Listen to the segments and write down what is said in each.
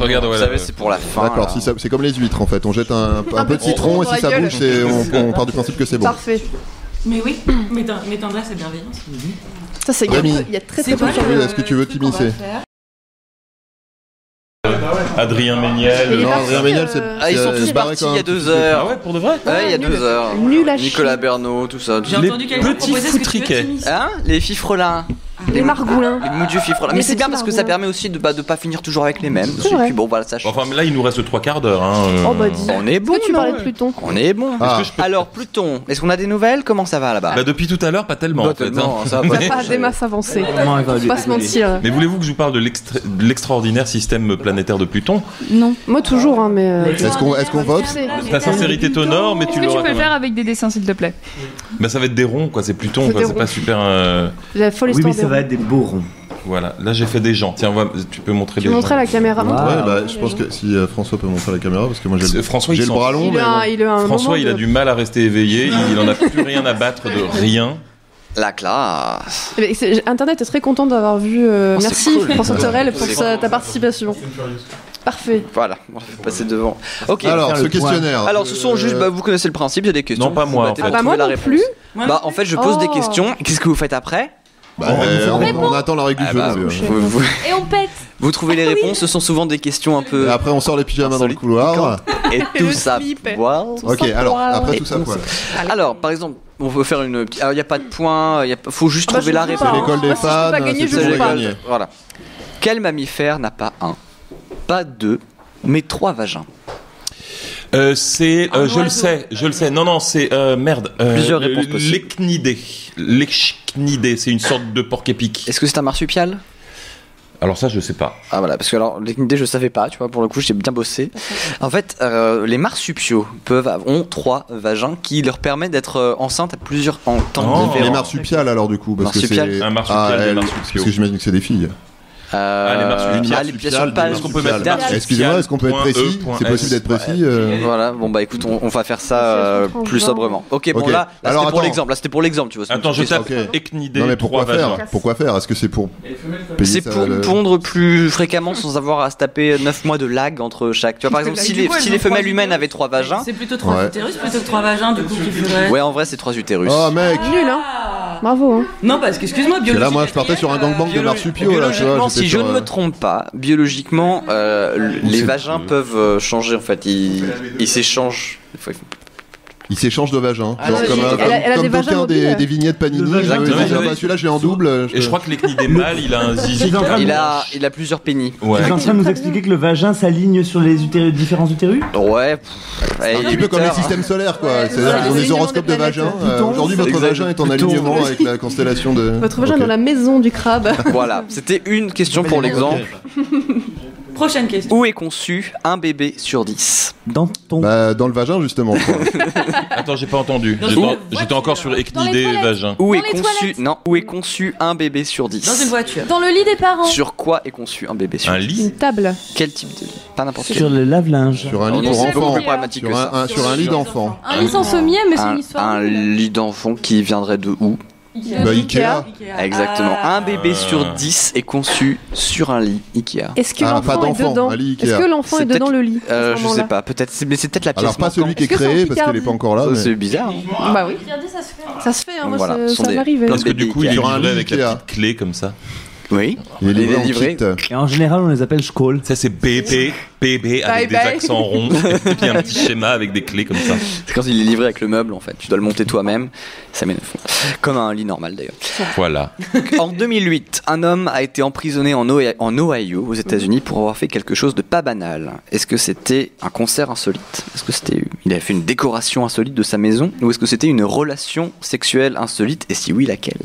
Regarde, vous voilà. savez, c'est pour la fin. D'accord, là. si c'est comme les huîtres en fait. On jette un peu de citron et si ça bouge, on part du principe que c'est bon. Parfait. Mais oui, mais tendresse et bienveillance. Ça, c'est Rémi. il y a très C'est peu de quoi, Oui, est-ce que tu veux t'immiscer? Adrien Méniel. Et Non, parti, Adrien Méniel, c'est. Ah, ils sont tous partis il y a 2 heures. Ah ouais, pour de vrai? Ouais, il y a 2 heures. Nul à chier. Nicolas Bernot, tout ça. J'ai Les entendu quelqu'un petits proposer ce que tu veux, foutriquets. Timmy. Hein? Les fifrelins. Les margoulins. Les moudus fifrelins. Les Mais c'est bien petits parce que ça margoulins. permet aussi de pas finir toujours avec les mêmes. C'est Et vrai. puis bon, voilà, ça change. Enfin, mais là, il nous reste 3/4 d'heure. Hein. Oh bah dis. On est bon. Pourquoi tu non parlais de Pluton? On est bon. Ah. Alors, Pluton, est-ce qu'on a des nouvelles? Comment ça va là-bas? Bah, depuis tout à l'heure, pas tellement en fait. Non, hein. ça va Ça pas des masses avancées. Comment elle va Faut pas se mentir. Mais voulez-vous que je vous parle de l'extraordinaire système planétaire de Pluton? Non. Moi toujours, hein, mais. Est-ce qu'on vote? Tu sais. Ta sincérité t'honore, mais Est-ce tu que tu l'auras peux quand le même. faire avec des dessins, s'il te plaît? Bah, ça va être des ronds, quoi. C'est Pluton, C'est quoi. des C'est ronds. pas super. La folle Oui, histoire mais ça va être des beaux ronds. Voilà. Là, j'ai fait des gens. Tiens, tu peux montrer Tu les montrais gens. la caméra. Wow. Ouais, bah je pense que si François peut montrer la caméra, parce que moi j'ai François, le il bras long, Il mais a bon. il a un François, moment il a de- du mal à rester éveillé. Il en a plus rien à battre de rien. La classe. Eh ben, Internet est très content d'avoir vu. c'est Merci cool. François Torel pour C'est ta participation. Parfait. Voilà, on va passer devant. Ok. Alors, faire ce le point. questionnaire. Alors, ce sont juste, vous connaissez le principe, il y a des questions. Non, pas moi, Vous en fait. battez Ah bah pour moi trouver la non réponse. plus. Moi, Bah, en fait, je pose des Oh. questions. Qu'est-ce que vous faites après? Bah, on attend la règle du Ah jeu. bah, monsieur. Et on pète. Vous trouvez les réponses, ce sont souvent des questions un peu. Et après, on sort les pyjamas dans le Insolite. couloir. Et Et tout le ça. slip. Voilà. Ok, alors, après Et tout ça, tout quoi. Alors, par exemple, on veut faire une petite. Alors, il n'y a pas de points, faut juste Ah bah, trouver je la joue réponse. pas, C'est l'école des Moi, si je peux fans, pas gagner, c'est je pour joue les pas. gagner. Voilà. Quel mammifère n'a pas un, pas deux, mais 3 vagins? C'est, je le sais. Non, c'est merde. Plusieurs réponses possibles. L'echnidé. L'echnidé, c'est une sorte de porc-épic. Est-ce que c'est un marsupial? Alors ça, je sais pas. Ah voilà, parce que alors l'echnidé je savais pas, tu vois, pour le coup j'ai bien bossé. En fait, les marsupiaux ont 3 vagins qui leur permettent d'être enceintes à plusieurs en temps Oh. différents. Les marsupiales alors du coup, parce que Marsupial. c'est Un marsupial, des elles, marsupiaux. parce que j'imagine que c'est des filles. Les marsupiales. bien sûr pas. Est-ce qu'on peut mettre Marsupiales. marsupial, Excusez-moi, est-ce qu'on peut être point E, précis? point C'est S. possible d'être précis Voilà, bon bah écoute, on va faire ça plus sobrement. Ok, bon Ok. là Alors, c'était pour attends. l'exemple, là c'était pour l'exemple, tu vois. c'est Attends, une je question. tape Ok. echnidé, Non mais 3 pourquoi faire? vagins. Pourquoi faire? Est-ce que c'est pour payer C'est ça, pour le- pondre plus fréquemment sans avoir à se taper 9 mois de lag entre chaque. Tu vois, par exemple, si les femelles humaines avaient 3 vagins. C'est plutôt 3 Ouais. utérus plutôt que 3 vagins, du coup, qu'il faudrait. Ouais, en vrai, c'est 3 utérus. Oh mec! Nul, hein. Bravo, hein. Non, parce que, excuse-moi, Parce que biologie. là moi je partais sur un gangbang de marsupiaux là, tu vois. Biologiquement, j'étais si je sur, ne me trompe pas, biologiquement, les c'est- vagins peuvent changer en fait. Ils s'échangent. Ils s'échangent de vagins. Ah, Genre ouais, comme elle a comme des vagins d'aucuns mobiles. des vignettes Panini. Le vagin. Je me dis, Exactement. ah bah, celui-là j'ai en double. Et je crois que l'echnidé mâle, il a un zizi. C'est en train de- Il a plusieurs pénis. Ouais. Tu es en train de nous expliquer que le vagin s'aligne sur les différents utérus? Ouais. Un petit peu comme les systèmes solaires quoi. C'est-à-dire qu'ils ont des horoscopes de vagins. Aujourd'hui votre Exact. vagin est en Pluton. alignement avec la constellation de. Votre vagin Ok. dans la maison du crabe. Voilà, c'était une question pour l'exemple. Prochaine question. Où est conçu un bébé sur 10? Dans ton. Bah dans le vagin justement. Attends, j'ai pas entendu. Dans J'étais une en- J'étais voiture. encore sur Dans les echnidé toilettes. vagin. Où Dans est les conçu toilettes. Non, où est conçu un bébé sur 10? Dans une voiture. Dans le lit des parents. Sur quoi est conçu un bébé sur Un 10? lit. Une table. Quel type de lit? Pas n'importe quel. Sur le lave-linge. Sur un Non, lit non, pour c'est beaucoup enfants. plus problématique que ça. Sur un lit d'enfant. Un lit sans sommier, mais c'est une histoire. Un lit d'enfant qui viendrait de où? Bah Ikea. Exactement. Ah. Un bébé sur 10 est conçu sur un lit Ikea. Est-ce que Ah, pas l'enfant est d'enfant, dedans? un lit Ikea. Est-ce que l'enfant C'est est dedans peut-être- le lit à ce Je moment-là sais pas, peut-être, mais c'est peut-être la pièce. Alors pas celui qui est Est-ce que c'est en créé parce qu'elle est Picardie pas encore là. mais- C'est bizarre. Bah oui. Regardez, ça se fait. Ça se fait, hein, moi Voilà, ce sont ça des- m'arrive. plein Parce que du coup, il est Sur un livré lit avec la Ikea. petite clé comme ça. Oui. Il est livré Il est en livré. kit. Et en général, on les appelle Skoll. Ça, c'est bébé avec des bye. accents ronds. Et puis un petit schéma avec des clés comme ça. C'est quand il est livré avec le meuble en fait. Tu dois le monter toi-même. Ça m'énerve. Comme un lit normal d'ailleurs. Voilà. En 2008, un homme a été emprisonné en Ohio, aux États-Unis, pour avoir fait quelque chose de pas banal. Est-ce que c'était un concert insolite? Est-ce que c'était, il avait fait une décoration insolite de sa maison? Ou est-ce que c'était une relation sexuelle insolite? Et si oui, laquelle?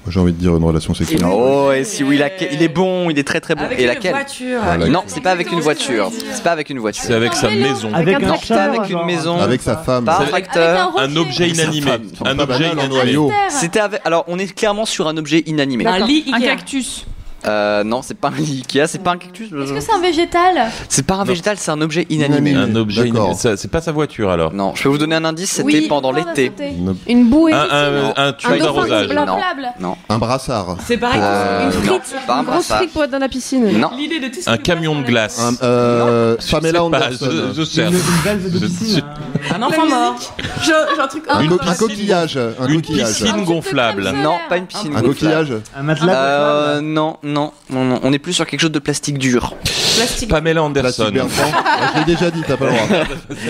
J'ai envie de dire une relation sexuelle. Oh, et si oui, laquelle? Il est bon, il est très très bon. Avec Et une laquelle? voiture. Voilà. Non, c'est pas avec une voiture. C'est pas avec une voiture. C'est avec sa maison. Avec un un tracteur. chat. Avec une maison. Avec sa femme. Pas un Avec tracteur. un Un objet Avec sa inanimé. femme. Un Pas objet banal en inanimé. Ohio. C'était avec. Alors, on est clairement sur un objet inanimé. Un lit Un Ikea. cactus. Non, c'est pas un lit Ikea, c'est pas un cactus. Est-ce que c'est un végétal? C'est pas un végétal, c'est un objet inanimé. Un objet D'accord. inanimé. C'est pas sa voiture alors. Non, je peux vous donner un indice, c'était Oui, pendant pendant l'été. l'été. Une bouée. Un tube Un dauphin d'arrosage. qui Non. Inflable. Un brassard. C'est pareil. Non, Une frite. pas un Une grosse brassard. frite pour être dans la piscine. Non. L'idée de tout ce Un qui camion de passe glace. Pamela Je sais pas, Anderson. je cherche. Une valve de Je- piscine. dans la- Un enfant mort. J'ai un truc. Un coquillage. Un Une coquillage. piscine gonflable. Non, pas une piscine. Un coquillage. Un matelas. Non. On est plus sur quelque chose de plastique dur. Plastique. Pamela Plastique Anderson. Bertrand. Je l'ai déjà dit, t'as pas le droit.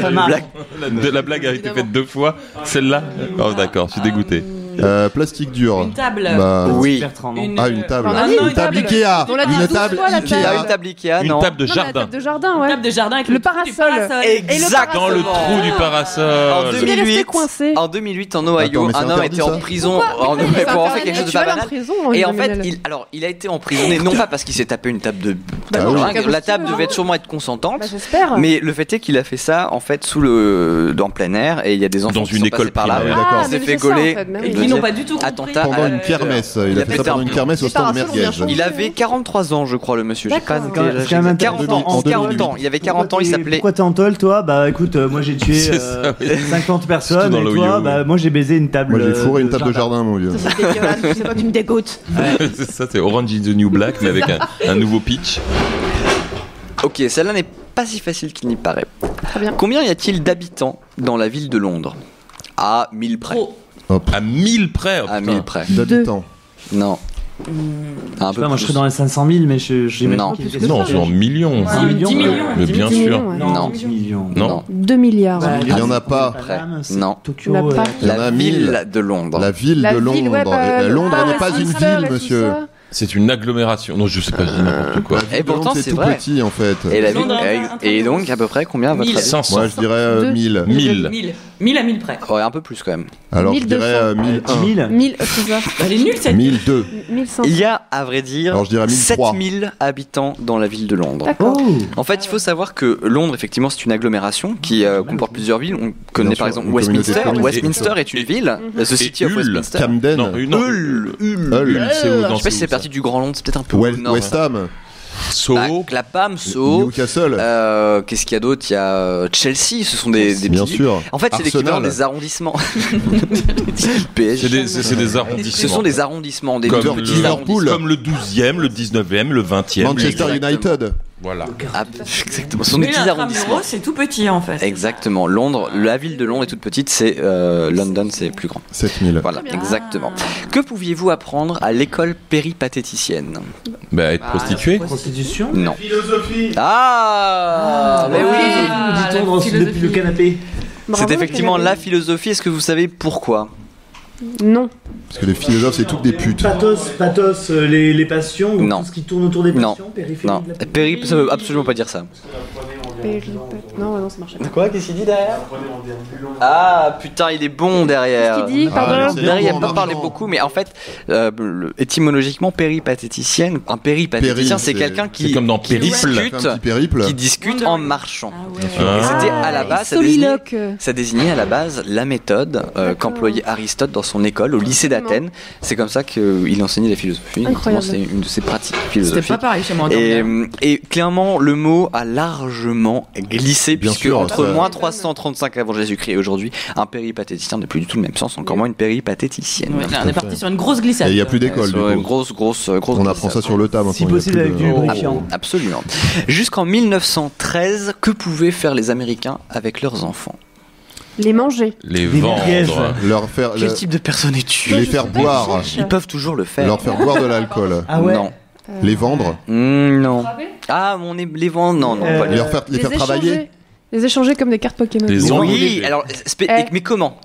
Ça marche. La blague a été faite 2 fois. Celle-là. Oh d'accord, je suis dégoûté. Plastique dur. Une table. Bah, Oui. Bertrand, non. Ah, une table. On a dit Une table Ikea. On l'a dit Une 12 table fois, la Ikea. table. Pas une table Ikea, Une non. table de Non, mais la jardin. table de jardin, Une ouais. table de jardin avec Le le trou du parasol. Exact. Dans le trou du En parasol. Il est resté 2008, coincé. en 2008, en Ohio, Attends, mais c'est un homme a interdit, été en ça. prison pour avoir fait quelque chose de pas banal. Et en fait, il a été emprisonné non pas parce qu'il s'est tapé une table de Bah non, dingue, oui. la table devait sûrement être consentante. Bah, j'espère. Mais le fait est qu'il a fait ça en fait en plein air et il y a des enfants Dans qui une sont école passés par là. primaire. D'accord. Il s'est mais fait c'est ça, en gauler fait, mais et oui. il Qui disait n'ont pas du tout compris. attentat Pendant à- une kermesse. Il a fait ça pendant une kermesse au Les stand parasols ont bien Merguez. changé. Il avait 43 ans, je crois, le monsieur. J'ai pas D'accord. noté l'âge C'est quand même exact. 40 ans. en 40 ans. Il avait 40 ans, il s'appelait. Pourquoi t'es en tôle, toi? Bah écoute, moi j'ai tué C'est ça, oui. 50 personnes. Surtout dans Et le toi, yo-yo. bah moi j'ai baisé une table. Moi, j'ai fourré une table de jardin, mon vieux. C'est dégueulasse. C'est quoi, tu me dégoûtes. C'est ça, c'est Orange is the New Black, mais avec un nouveau pitch. Ok, celle-là n'est pas si facile qu'il n'y paraît. Très bien. Combien y a-t-il d'habitants dans la ville de Londres? À 1000 près. Trop. À 1000 près. Oh, À putain. 1000 près. D'habitants. Non. Un Je sais peu pas, moi je plus. serais dans les 500 000, mais j'imagine Non. qu'il y a Plus que Non, ça. c'est en millions. 10 millions. 10 millions. Mais 10 bien millions. sûr. ouais. Non. 10 millions. Non. 2 milliards. Bah, Il y en a pas. Paname, c'est Non. Tokyo. Il y en a pas. Il y en La a ville 1000. de Londres. La ville La de ville, ouais, Londres. bah, Londres pas n'est pas une Westminster et ville, tout monsieur. ça. C'est une agglomération. Non, je sais pas, je dis n'importe quoi. Et pourtant, Londres, c'est tout vrai. petit, en fait. Et, la ville, Londres, et donc, à peu près combien à votre 1000. avis 500. Moi, je dirais Deux. 1000. 1000. 1000 à 1000 près. Ouais, un peu plus quand même. Alors, je 1200. dirais 10 1001. 000. 1000, c'est ça. Elle est nulle cette. 1002. 1500. Il y a, à vrai dire, Alors, je dirais 1003. 7000 habitants dans la ville de Londres. D'accord. Oh. En fait, il faut savoir que Londres, effectivement, c'est une agglomération qui comporte plusieurs villes. On connaît Bien par sûr, exemple une Westminster. communauté. Westminster est une ville, the city of Hull. Westminster. Camden. Non, Hull. Hull, c'est où Je dans sais pas si c'est parti du Grand Londres, c'est peut-être un peu au nord. West Ham. Soho. Clapham, Soho. Newcastle. Qu'est-ce qu'il y a d'autre? Il y a Chelsea, ce sont des Bien petits- sûr. En fait, c'est l'équivalent Arsenal. des arrondissements. PSG. C'est des arrondissements. Ce sont des arrondissements, des Comme petits Liverpool. arrondissements. Comme le 12e, le 19e, le 20e. Manchester Exactement. United. Voilà. Ah, exactement. Ce sont des Mais petits Intramuros, arrondissements. c'est tout petit en fait. Exactement. Londres, la ville de Londres est toute petite, c'est London, c'est plus grand. 7000. Voilà, exactement. Que pouviez-vous apprendre à l'école péripatéticienne? Bah, être prostitué. Prostitution. Non. Philosophie. Ah, mais oui. Dit-on la depuis philosophie. le canapé. Bravo, C'est effectivement Canapé. la philosophie. Est-ce que vous savez pourquoi? Non. Parce que les philosophes, c'est toutes des putes. Pathos, les passions, ou Non. tout ce qui tourne autour des Non. passions, périphérie Non, de la péri, ça veut absolument pas dire ça. Non, non, ça marche pas. Quoi? Qu'est-ce qu'il dit derrière? Ah putain, il est bon derrière. Qu'est-ce qu'il dit? Ah, Pardon. c'est Derrière, il bon, n'a pas en parlé marchant. beaucoup, mais en fait, étymologiquement, péripatéticienne, un péripatéticien, Péri, c'est c'est- quelqu'un qui, C'est comme dans qui Périple. Ça fait discute, un petit périple. qui discute en marchant. Ah ouais. Et Ah. c'était à la base, Soliloque. ça désignait à la base la méthode qu'employait Aristote dans son école au lycée d'Athènes. C'est comme ça qu'il enseignait la philosophie. Incroyable. C'est une de ses pratiques C'était philosophiques. pas pareil chez moi. en Et, termes et clairement, le mot a largement glissé, Bien puisque sûr, entre ça- moins 335 avant Jésus-Christ et aujourd'hui, un péripatéticien n'a plus du tout le même sens, encore moins une péripatéticienne. Ouais, là, on est parti sur une grosse Et glissade. il n'y a plus d'école, du Sur une coup. grosse On apprend ça sur le tas maintenant. Si il y a possible plus avec de- du Oh, lubrifiant. absolument. Jusqu'en 1913, que pouvaient faire les Américains avec leurs enfants? Les manger. Les Des pièges. vendre. Leur faire, Quel type de personne es-tu? les faire boire. Ils peuvent toujours le faire. Leur faire boire de l'alcool. Ah ouais. Non. Les vendre. Non. Ah, les vendre? Non, non, pas Les les. faire travailler. échanger. Les échanger comme des cartes Pokémon. Les enlever. Oui, alors, mais comment?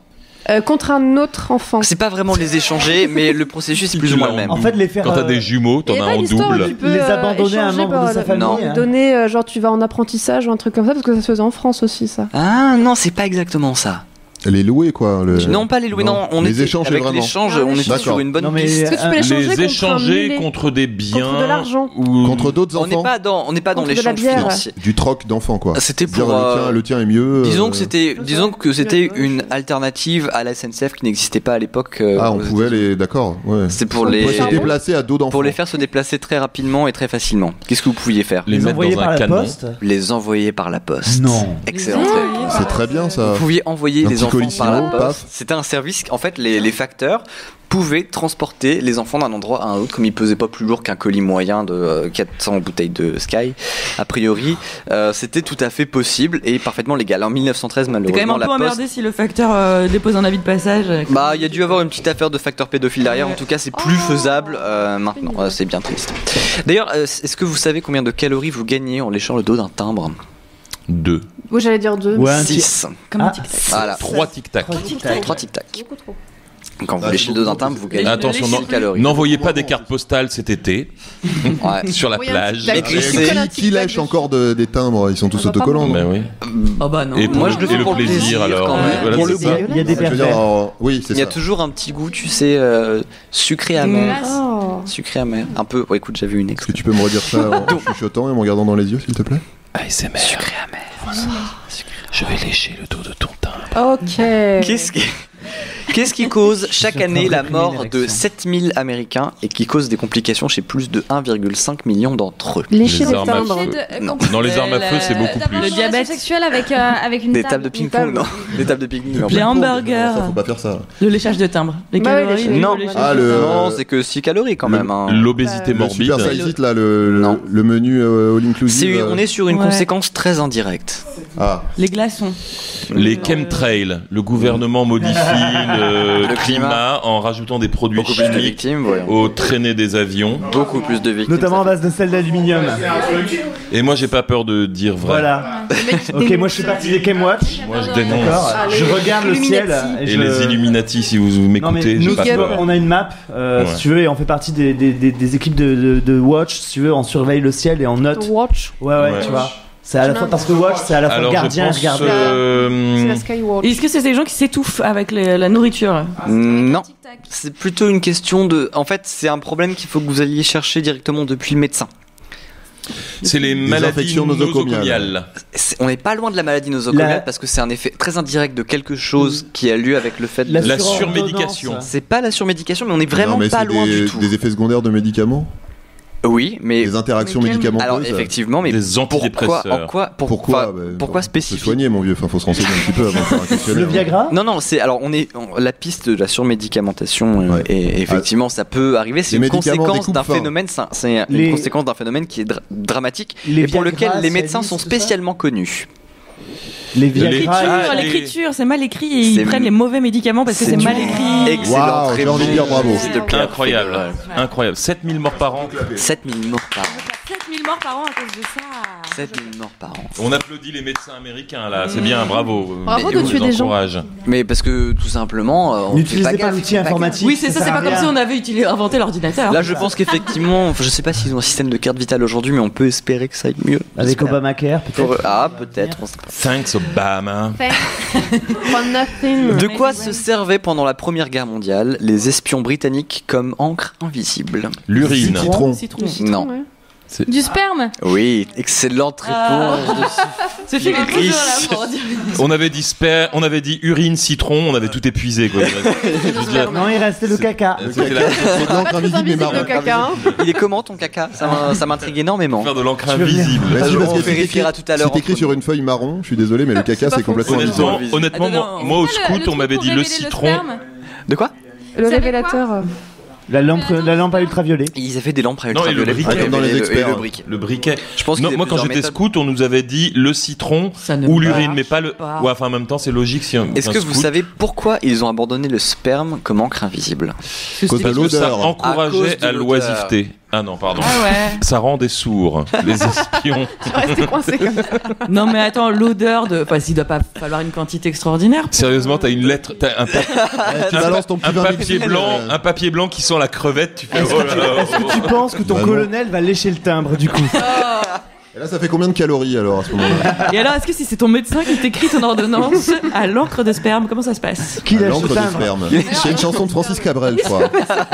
Contre un autre enfant. C'est pas vraiment les échanger, mais le processus est plus ou moins le même. En fait, les faire. Quand t'as des jumeaux, t'en Et as pas en l'histoire où double. tu peux, les abandonner à un échanger membre de pour sa famille. Non. hein. donner, genre tu vas en apprentissage ou un truc comme ça, parce que ça se faisait en France aussi, ça. Ah non, c'est pas exactement ça. Les louer, quoi. Non, pas les louer, non. Les échanger avec vraiment. l'échange, on était sur une bonne piste. Est-ce que tu peux les changer Les échanger contre des biens. Contre de l'argent. Ou... Contre d'autres On enfants. n'est pas dans Contre de la l'échange bière. financier. Du troc d'enfants, quoi. C'était Dire, pour. le tien est mieux. Disons que c'était une alternative à la SNCF qui n'existait pas à l'époque. On pouvait les. D'accord, ouais. C'est pour On les. pouvait se déplacer à dos d'enfants. Pour les faire se déplacer très rapidement et très facilement. Qu'est-ce que vous pouviez faire? Les mettre envoyer dans par un la canon. poste. Les envoyer par la poste. Non. Excellent. C'est très bien, ça. Vous pouviez envoyer Un les petit enfants par la colissimo, poste. paf. C'était un service. En fait, les facteurs pouvaient transporter les enfants d'un endroit à un autre, comme ils pesaient pas plus lourd qu'un colis moyen de 400 bouteilles de Sky. A priori, c'était tout à fait possible et parfaitement légal. En 1913, T'es quand même malheureusement, un la peu poste. emmerdé si le facteur dépose un avis de passage. Bah, il y a dû avoir une petite affaire de facteur pédophile derrière. En tout cas, c'est plus faisable maintenant. C'est bien triste. D'ailleurs, est-ce que vous savez combien de calories vous gagnez en léchant le dos d'un timbre? 2. Oui, j'allais dire 2. Ouais, 6. Comme un tic-tac. Voilà. 3 tic-tac. 3 tic-tac. Beaucoup trop. Quand vous léchez le dos d'un timbre, vous gagnez Attention, 6 calories. n'envoyez pas des cartes postales cet été Ouais. sur la Oui, un plage. tic-tac. Écrissez. Qui lèche encore des timbres? Ils sont tous Ça va pas autocollants. Ben oui. Oh bah non. Et Moi, je le fais et le pour le plaisir plaisir, alors. quand même. Voilà, Pour c'est le ça. Il y a des Je veux dire, pervers. oui, c'est Il y a ça. toujours un petit goût, tu sais, sucré amer. Oh. Sucré amer. Un peu. Ouais, écoute, j'avais une Est-ce ex. que tu peux me redire ça en chuchotant et en me regardant dans les yeux, s'il te plaît? ASMR. Sucré amer. Je vais lécher le dos de ton timbre. Ok. Qu'est-ce qui cause chaque Je suis en train année de la réprimer mort l'érection. de 7000 Américains et qui cause des complications chez plus de 1,5 million d'entre eux? Lécher Les des armes à timbres. feu. Non. Dans les armes à feu, c'est beaucoup D'avoir plus. une Le diabète. relation sexuelle avec une Des table. tables de ping-pong, non. Des tables de pique-nique. non. Les hamburgers. Ça, faut pas faire ça. Le léchage de timbre. Les Bah oui, calories. lécher- Non. le léchage Ah, de le- timbre. Non, c'est que 6 calories quand même. hein. L'obésité Le morbide. Super Size It, là, Non. le menu all inclusive. On est sur une Ouais. conséquence très indirecte. Ah, Les glaçons. Les chemtrails. Le gouvernement modifie le Le climat en rajoutant des produits Beaucoup plus de chimiques victimes, voyons. aux traînées des avions. Beaucoup plus de victimes. Notamment à base de sel d'aluminium. Et moi, j'ai pas peur de dire vrai. Voilà. Ok, moi je suis parti des Chemwatch. Moi, je dénonce. D'accord. Je regarde le ciel. Et les Illuminati, si vous Non, mais m'écoutez, nous, j'ai pas tu vois, peur. on a une map, Ouais. si tu veux, et on fait partie des équipes de Watch, si tu veux, on surveille le ciel et on note. Watch. Ouais, Ouais. tu vois. C'est à la fois parce que Watch, c'est à la fois Alors, gardien je et pense, regardeur. C'est la Skywatch. Est-ce que c'est ces gens qui s'étouffent avec la nourriture? Non. C'est plutôt une question de. En fait, c'est un problème qu'il faut que vous alliez chercher directement depuis le médecin. c'est les maladies infections nosocomiales. nosocomiales. On n'est pas loin de la maladie nosocomiale La- parce que c'est un effet très indirect de quelque chose qui a lieu avec le fait de. La surordonnance. surmédication. C'est pas la surmédication, mais on est vraiment non, mais pas c'est loin du tout. des effets secondaires de médicaments, Oui, mais. des interactions Mais quel- médicamenteuses. Alors effectivement, mais Des pourquoi, antidépresseurs. Pourquoi pourquoi Se spécifique soigner, mon vieux. Enfin, faut se renseigner un petit peu avant de faire un questionnaire. Le Viagra Non, non, c'est alors la piste de la surmédicamentation Ouais. et effectivement ça peut arriver. C'est Les une médicaments conséquence d'un découpent-fins. phénomène, c'est Les- une conséquence d'un phénomène qui est dramatique Les et pour Viagra, lequel les médecins Cialis, sont tout ça spécialement connus. Les Viagra. Ah, L'écriture, c'est mal écrit et C'est- ils prennent les mauvais médicaments parce que c'est mal écrit. Excellent, Waouh, très j'ai envie de dire bravo. s'il te plaît. Incroyable. Incroyable. 7000 morts par an. 7000 morts par an. 7000 morts par an à cause de ça. 7000 morts par an. On applaudit les médecins américains là, c'est bien, bravo. Bravo Je de vous tuer des gens. encourage. Mais parce que tout simplement, on fait N'utilisez pas gaffe, l'outil on fait pas informatique. Oui, c'est ça, c'est sert pas à comme rien. si on avait inventé l'ordinateur. Là, je pense qu'effectivement, je sais pas s'ils ont un système de carte vitale aujourd'hui, mais on peut espérer que ça aille mieux. Avec J'espère. Obamacare, peut-être. Ah, peut-être. on sait pas. Thanks Obama. For nothing. De quoi se servaient pendant la Première Guerre mondiale les espions britanniques comme encre invisible? L'urine. Citron. Citron. Non. Ouais. Du sperme. Oui, excellente réponse. Ce film est Chris. toujours là pour dire. On avait dit urine, citron, on avait tout épuisé quoi. Je veux dire, Non, il restait le caca. c'était la C'est de l'encre invisible mais marron. Le caca. Hein. Il est comment ton caca? Ça m'intrigue énormément. faire de l'encre veux venir. invisible. Bah, si, parce On que c'est vérifiera écrit- tout à l'heure C'est écrit entre sur nous. une feuille marron, je suis désolé, mais le caca c'est complètement invisible. Honnêtement, Attends, moi au Le scout, on truc m'avait pour dit le révéler citron. sperme. De quoi? Le savez révélateur. La lampe à ultraviolet. Ils avaient des lampes à Non, et le ultraviolet. briquet. pour Comme dans les révéler experts. et le briquet. Le briquet. Je pense Non, qu'il y a moi quand plusieurs j'étais méthodes. scout, on nous avait dit le citron Ça ne ou marche l'urine, mais pas le. pas. Ouais, enfin en même temps c'est logique si un. Est-ce un que vous scout- savez pourquoi ils ont abandonné le sperme comme encre invisible? Cause de Parce que ça l'odeur. À cause encourageait de à l'odeur. l'oisiveté. Ah non, pardon. Ah ouais. Ça rend des sourds, les espions. Restez coincé comme ça. Non mais attends, l'odeur de. Enfin, s'il doit pas falloir une quantité extraordinaire. Sérieusement, t'as une lettre, t'as Tu balances ton petit un vin papier mixé, blanc, un papier blanc qui sent la crevette. Tu fais oh là là. Est-ce que tu penses que ton Vraiment. colonel va lécher le timbre du coup Et là, ça fait combien de calories alors à ce moment-là? Et alors, est-ce que si c'est ton médecin qui t'écrit ton ordonnance à l'encre de sperme, comment ça se passe? Qui lâche L'encre le de timbre? sperme. C'est une chanson de Francis Cabrel, je crois.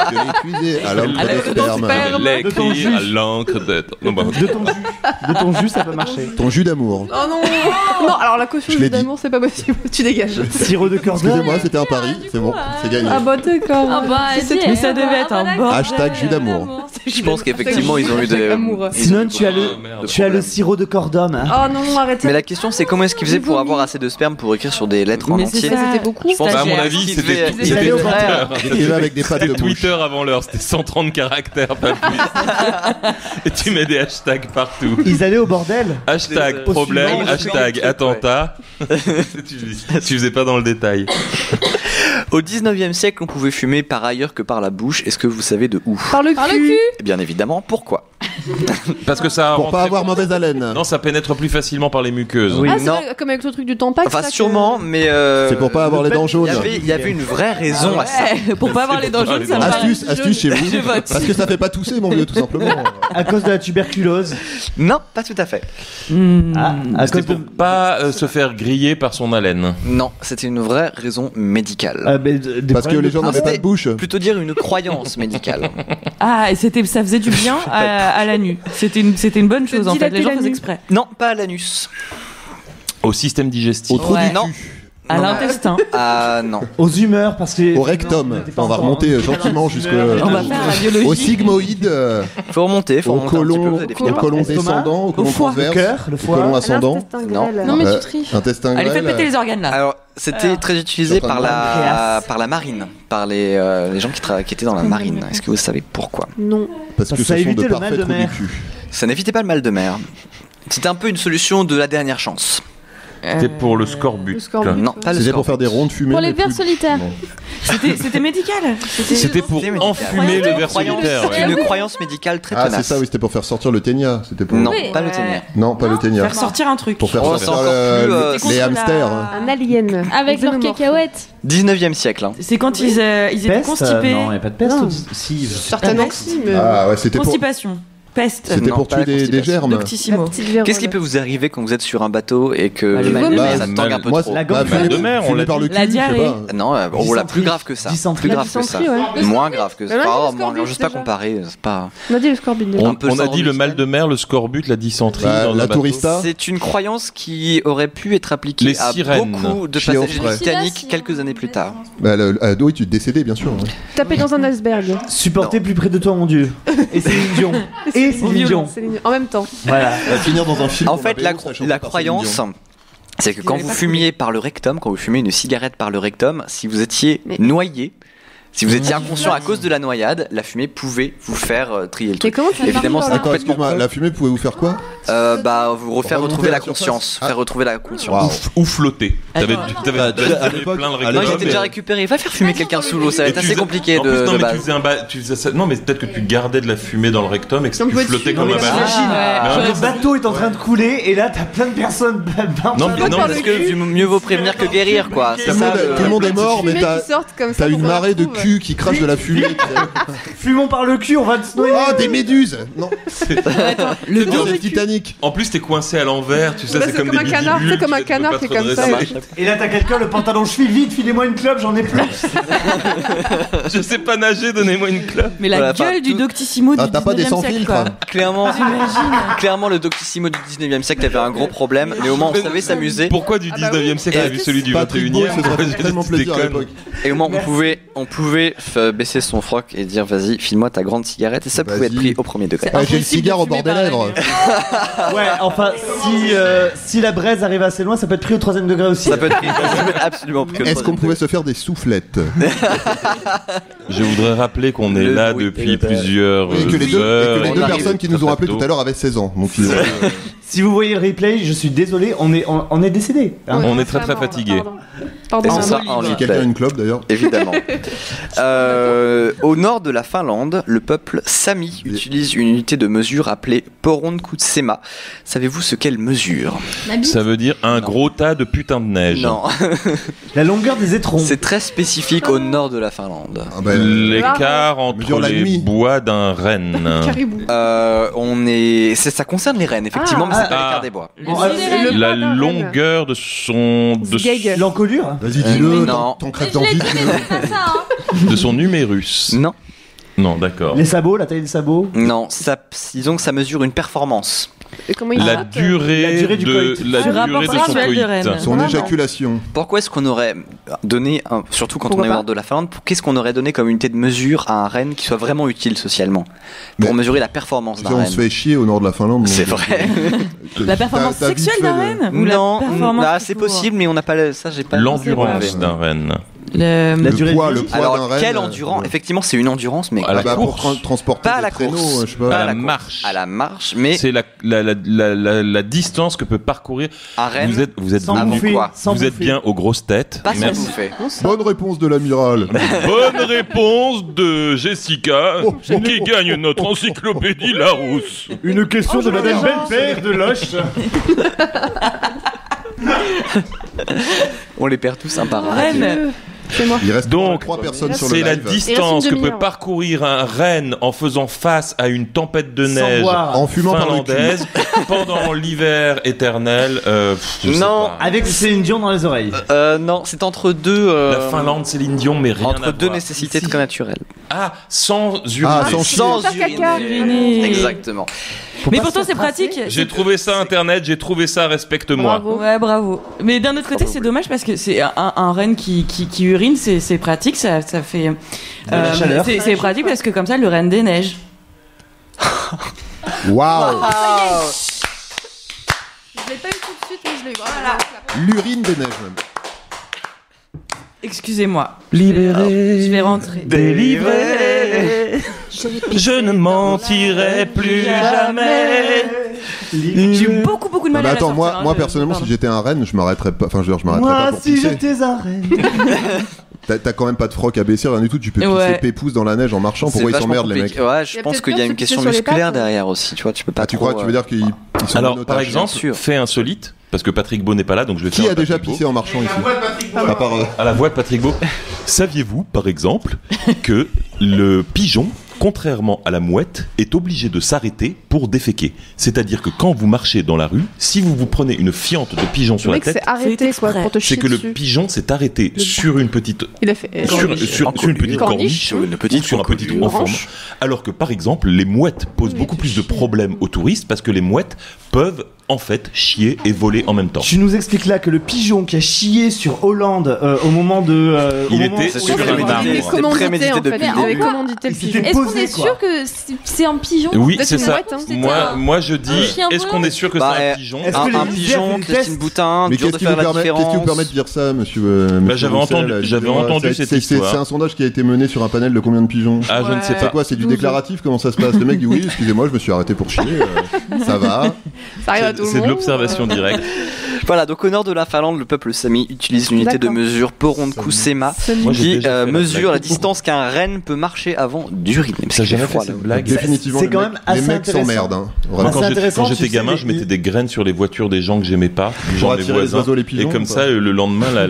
Je l'ai épuisé à l'encre de sperme. Je De ton l'écris jus. à l'encre de... Non, bah, De ton jus, ça peut marcher. Ton jus d'amour. Oh non. Non, alors la caution Je l'ai dit. d'amour, c'est pas possible. Tu dégages. Sirop de cordon. Excusez-moi, c'était un pari. C'est bon, c'est gagné. Ah bah d'accord. Ah bah, Mais ça devait être un bordel. Hashtag jus d'amour. Je pense qu'effectivement, ils ont eu des. Amour. Sinon, tu as de le sirop de cordon. Hein. Oh non, arrêtez. Mais la question, c'est comment est-ce qu'ils faisaient pour avoir assez de sperme pour écrire sur des lettres en Mais c'est entier? ça. C'était beaucoup. Je pense bah, à mon Stagiaire. avis, qu'ils c'était devaient- Ils c'était allaient au Twitter. Et là, avec des pattes de C'était mouche. Twitter avant l'heure, c'était 130 caractères, pas plus. Et tu mets des hashtags partout. Ils allaient au bordel. Hashtag Au problème, suivant, hashtag ouais. attentat. Tu faisais pas dans le détail. Au 19e siècle, on pouvait fumer par ailleurs que par la bouche. Est-ce que vous savez de où? Par le cul. Bien évidemment, pourquoi? Parce que ça Pour pas rentrait- avoir mauvaise haleine. Non, ça pénètre plus facilement par les muqueuses. Oui. Ah, c'est non. vrai, comme avec le truc du tampax. Enfin, ça, que- sûrement, mais. C'est pour pas avoir les dents jaunes. Il y avait une vraie raison à ça. Ouais, pour pas avoir les dents jaunes, ça me paraît. Astuce chez vous. Je vote. Parce que ça fait pas tousser, mon vieux, tout simplement. À cause de la tuberculose. Non, pas tout à fait. Ah, à C'était cause de. pour pas se faire griller par son haleine. Non, c'était une vraie raison médicale. Des Parce que problèmes les de- gens n'avaient pas de c'était- bouche. Plutôt dire une croyance médicale. Ah, et ça faisait du bien à la nuit. C'était une bonne chose en fait. dilater Les gens la faisaient nuit. exprès. Non, pas à l'anus. Au système digestif. Au trou Ouais. du Non. cul. À Non. l'intestin. Ah non. Aux humeurs, parce que. Au rectum. On était pas On va encore, remonter hein. gentiment jusque. On va faire la biologie. Au sigmoïde, Faut remonter, faut au remonter un petit peu, côlon, vous allez finir au par côlon trouver. descendant, au côlon foie, Le transverse, cœur, le au foie. côlon ascendant, L'intestin Non. grêle. Non, mais Euh, tu triches. intestin Allez, faites grêle. péter les organes là. Alors, c'était très utilisé Je suis en train par de par la marine, par les gens qui étaient dans la marine. Est-ce que vous savez pourquoi? Non. Parce que Ça ce sont évitait de le mal parfaits de trous du mer. cul. Ça n'évitait pas le mal de mer. C'était un peu une solution de la dernière chance. C'était pour le scorbut. Le scorbut. Non, pas le C'était score. pour faire des ronds de fumée. Pour les mais vers plus- solitaires. Non. C'était médical. C'était pour C'était enfumer le ver Croyance- solitaire. C'est ouais. une croyance médicale très Ah, tenace. c'est ça, oui, c'était pour faire sortir le ténia. C'était pour. Non, Oui. pas le ténia. Non, pas le ténia. Faire sortir un truc. Pour faire Oh, sortir c'est encore plus, les contre la- hamsters. hein. Un alien. Avec leurs Xénomorphe. cacahuètes. 19e siècle. Hein. C'est quand ils étaient Peste constipés. Non, il n'y a pas de peste. Non. Si. Certainement que si, mais. Ah ouais, c'était pour, Constipation. Peste. c'était Non, pour pas tuer la des constipation. germes. Doctissimo. Qu'est-ce Qu'est-ce qui peut vous arriver quand vous êtes sur un bateau et que Ah, le mal de mer. ça tangue un peu Moi, trop? La bah, gorge de mer, on fumer l'a par dit. le cul, La je sais diarrhée. pas. Non, plus Dysenterie. grave que ça. Dysenterie. Plus grave que ça. Dysenterie, ouais. Moins grave que ça. Mais là, Oh, le moins, scorbut, je sais pas déjà. comparer. C'est pas. On a dit le scorbut. déjà. On peut On a s'en dit le remettre. mal de mer, le scorbut, la dysenterie. Bah, dans la un bateau. tourista. C'est une croyance qui aurait pu être appliquée Les à sirènes. beaucoup de Chier au passagers frais. du Titanic quelques années plus tard. Bah, oui, tu es décédé, bien sûr. hein. Taper dans un iceberg. Supporter plus près de toi, mon Dieu. Et Céline Dion. Et Céline Dion. En même temps. Voilà. On va finir dans un film. En on fait, va la, payer, ça chante la par Céline croyance, Dion. c'est que quand avait vous pas fumiez par le rectum, quand vous fumez une cigarette par le rectum, si vous étiez Mais- noyé, si vous étiez inconscient à cause de la noyade, la fumée pouvait vous faire trier le Mais truc. comment tu Évidemment, fais c'est par Attends, complètement excuse-moi, la fumée pouvait vous faire quoi? Bah, vous refaire remonter retrouver à la la surface. conscience. Ah. Faire retrouver la conscience. Waouh. Ou flotter. T'avais Attends. t'avais Bah, déjà à fumé l'époque- plein le à rectum. Moi, l'époque, j'étais mais- déjà récupéré. Va faire fumer quelqu'un sous l'eau, ça va Et être tu assez faisais- compliqué en plus, non, de mais base. tu faisais tu faisais ça. Non, mais peut-être que tu gardais de la fumée dans le rectum et que Ça me tu peut flottais être comme un fumé. ballon. Imagine, Mais le bateau est en train de couler et là t'as plein de personnes. Non, mais non, Parce que mieux vaut prévenir que guérir, quoi. Tout C'est le ça. monde- tout le monde est mort, mais Fumée t'as qui sortent comme ça t'as pour une qu'on la marée de retrouve. cul qui crache de la fumée. tu sais. Fumons par le cul, on va se noyer. Oh, des méduses! Non, le dans le Titanic. En plus, t'es coincé à l'envers, tu sais, Bah, c'est c'est comme comme des un canard, bidibules, c'est comme un tu sais, tu peux canard pas qui te est comme ça, redresser. Et là t'as quelqu'un, le pantalon cheville, vite, filez-moi une clope, j'en ai plus. Je sais pas nager, donnez-moi une clope. Mais la Voilà, gueule enfin, du tout- Doctissimo du Ah, t'as pas des 19e sans siècle, filtre, quoi. hein. Clairement, le Doctissimo du 19e siècle avait un gros problème, mais au moins on savait s'amuser. Pourquoi du Ah bah 19e oui. siècle Et a vu celui du Patrick Beau, 21e? ça serait fait tellement plaisir à l'époque. Et au moins on pouvait baisser son froc et dire vas-y, file-moi ta grande cigarette, et ça pouvait être Vas-y. pris au premier degré. Ah, j'ai le Impossible cigare de au bord des fumer par la lèvres. gueule. Ouais, enfin, si la braise arrive assez loin, ça peut être pris au 3ème degré aussi. Ça peut être absolument pris au Est-ce qu'on troisième pouvait se faire des soufflettes? Je voudrais rappeler qu'on est Le là bruit depuis et le- plusieurs Et que les deux, heures. et que les on deux arrive personnes qui nous ont appelés tout à l'heure avaient 16 ans. Donc ils ont- Si vous voyez le replay, je suis désolé, on est décédé. Hein. On est très très fatigué. Et Pardon. ce sera en Si quelqu'un a replay, une clope d'ailleurs. évidemment. Au nord de la Finlande, le peuple Sami utilise une unité de mesure appelée Poronkutsema. Savez-vous ce qu'elle mesure? Ça veut dire un gros tas de putain de neige. Non, La longueur des étrons. c'est très spécifique au nord de la Finlande. Ah ben, L'écart Mesure entre la les nuit. bois d'un renne. Caribou. Ça concerne les rennes, effectivement, mais c'est pas Ah. l'écart des bois. Bon, Le La bois d'un renne. longueur de Zgeg. L'encolure. Vas-y, dis-le, non. t'en crèves d'envie. de son numérus. Non, Non, d'accord. Les sabots, la taille des sabots. non, disons que ça mesure une performance. Et comment il La saute durée La durée du de coït. la Du durée rapport de son sexuel de coït. reine. Son Vraiment. éjaculation. Pourquoi est-ce qu'on aurait donné, surtout quand Pourquoi on est au pas nord de la Finlande, qu'est-ce qu'on aurait donné comme unité de mesure à un renne qui soit vraiment utile socialement pour Mais- mesurer la performance Tu d'un sais, on renne? se fait chier au nord de la Finlande. C'est donc, vrai. La performance t'as vite sexuelle fait d'un le- renne ou Non, la performance c'est tout court possible, mais on n'a pas ça, j'ai pas. L'endurance d'un renne. La Le durée poids, de le vie. poids Alors, d'un renne. quelle endurance? Effectivement, c'est une endurance, mais À la Ah bah, pour course. transporter Pas à des la traîneaux, course. je sais pas. Pas À à la la course. marche. à la marche, mais C'est la distance que peut parcourir. un renne, Vous êtes Sans Avant bouffer. quoi Sans vous êtes bouffer. bien aux grosses têtes. pas sans Merci. bouffer. Bonne réponse de l'amiral. Bonne réponse de Jessica qui gagne notre encyclopédie Larousse. Une question de Madame Belle-Père de Loche. On les perd tous un par un. Reine. C'est moi. Il reste Donc, 3 personnes sur le C'est la live. distance Il reste que une peut demi-heure. parcourir un renne en faisant face à une tempête de Sans neige boire. En fumant par le cul. finlandaise pendant l'hiver éternel. Je sais Non. pas. Avec Céline Dion dans les oreilles. Non, c'est entre deux. La Finlande, Céline Dion, mais rien Entre à deux voir. nécessités Ici. naturelles. Ah, sans uriner. Ah, sans Sans Faire caca. uriner. Exactement. Mais pourtant, c'est pratique. J'ai trouvé ça internet, j'ai trouvé ça respecte-moi. Bravo. Ouais, bravo. Mais d'un autre côté, c'est dommage parce que c'est un renne qui urine, c'est pratique, ça fait. la chaleur. C'est pratique parce que comme ça, le renne déneige. Waouh. Je l'ai pas eu tout de suite, mais je l'ai eu. Voilà. L'urine des neiges même. Excusez-moi. Libéré. Je vais rentrer. Délivré. Je ne mentirai plus jamais. J'ai eu beaucoup de Ah mal bah à la attends, sortir, hein, moi personnellement, si j'étais un renne, je m'arrêterais pas. Enfin, je veux dire, je m'arrêterais pas Moi, pour si pisser. j'étais un reine. T'as quand même pas de froc à baisser, rien du tout. Tu peux pisser Ouais. pépouze dans la neige en marchant. C'est Pourquoi ils vachement s'emmerdent les mecs? compliqué. Ouais, je Il y a pense peut-être qu'il y a peur une de question pisser sur les musculaire pattes, derrière aussi, tu vois, tu peux pas Ah, tu trop, crois? Tu veux dire qu'ils sont Alors, en par otage, exemple, sûr. fait insolite, parce que Patrick Beau n'est pas là, donc je vais Qui faire a un déjà Patrick Beau. pissé en marchant ici? À part, À la voix de Patrick Beau. Saviez-vous, par exemple, que le pigeon, contrairement à la mouette, est obligé de s'arrêter pour déféquer? C'est-à-dire que quand vous marchez dans la rue, si vous vous prenez une fiente de pigeon sur Le la mec s'est tête, arrêté c'est quoi exprès. pour te c'est chier que le dessus. pigeon s'est arrêté sur une petite Il a fait. sur une petite corniche Sur une petite ou sur un petit trou en forme. branche. Alors que par exemple, les mouettes posent beaucoup plus de problèmes aux touristes parce que les mouettes peuvent en fait chier et voler en même temps. Tu nous expliques là que le pigeon qui a chié sur Hollande au moment de. au Il moment était où sur il un avait- arbre. C'était Commandité prémédité en fait. depuis Il le avait début. commandité le Il pigeon. s'était Est-ce qu'on posé, est quoi. sûr que c'est un pigeon? Oui, Peut-être c'est une ça. mouette, hein. Moi je dis, chien est-ce qu'on volant. est sûr que Bah, c'est un pigeon est-ce que les Un militaires pigeon, font des Christine tests Boutin, Mais dur qu'est-ce de qui faire vous la permet, qu'est-ce qui vous différence. permet de dire ça, monsieur? j'avais entendu- j'avais entendu cette histoire. C'est un sondage qui a été mené sur un panel de combien de pigeons? Ah, je ne sais Ouais. C'est pas. quoi? C'est du 12. déclaratif? Comment ça se passe? Le mec dit oui, excusez-moi, je me suis arrêté pour chier. Ça va. Ça arrive à tout le monde. C'est de l'observation directe. Voilà, donc au nord de la Finlande, le peuple Sami utilise l'unité de D'accord. mesure Poronkutsema Moi, j'ai qui déjà fait la mesure la blague. distance qu'un renne peut marcher avant d'uriner. Mais Ça, c'est jamais froid, fait là. cette blague. Définitivement, c'est les quand mecs- même assez les mecs intéressant. s'emmerdent. hein. Moi, Vraiment. c'est intéressant, Quand tu j'étais sais, gamin, les- je mettais des graines sur les voitures des gens que j'aimais pas, genre Pour les attirer les voisins. oiseaux, les pigeons, Et comme ou pas ça, le lendemain, la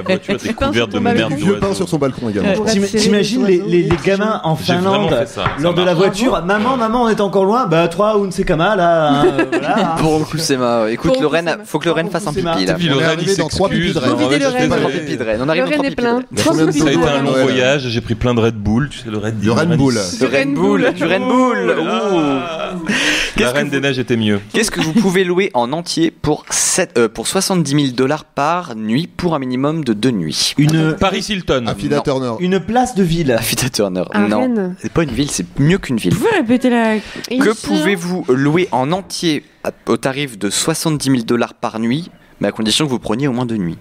voiture était pain couverte de sur ton merde balcon. Du vieux pain d'oiseaux. sur son balcon également. Pour T'im- attirer T'imagines les les oiseaux, gamins en J'ai vraiment Finlande fait ça. lors de la voiture. Maman, on est encore loin. Bah, 3 ou Nsekama là. hein, voilà. Poronkutsema. Écoute, le renne, faut que le renne fasse un pipi là. Puis On le est renne, il arrivé dans 3 pipis s'excuse. de renne. Faut vider le Ouais, je suis renne. Trois désolé. pipis de renne. On Le arrive dans renne trois est pipis de plein. renne. Trois Combien de pipis Ça a de été un renne. long Ouais, là. voyage, j'ai pris plein de Red Bull, tu sais le Red Du Red Bull. Du Red Bull, du Red Bull. Ouh. La Qu'est-ce que Reine vous- des Neiges était mieux. Qu'est-ce que vous pouvez louer en entier pour 70 000 $ par nuit pour un minimum de 2 nuits? Paris Hilton. Affida Non. Turner. Une place de ville. Affida Turner. Un Non, renne. c'est pas une ville, c'est mieux qu'une ville. Vous pouvez répéter la. Que pouvez-vous louer en entier au tarif de 70 000 $ par nuit, mais à condition que vous preniez au moins 2 nuits?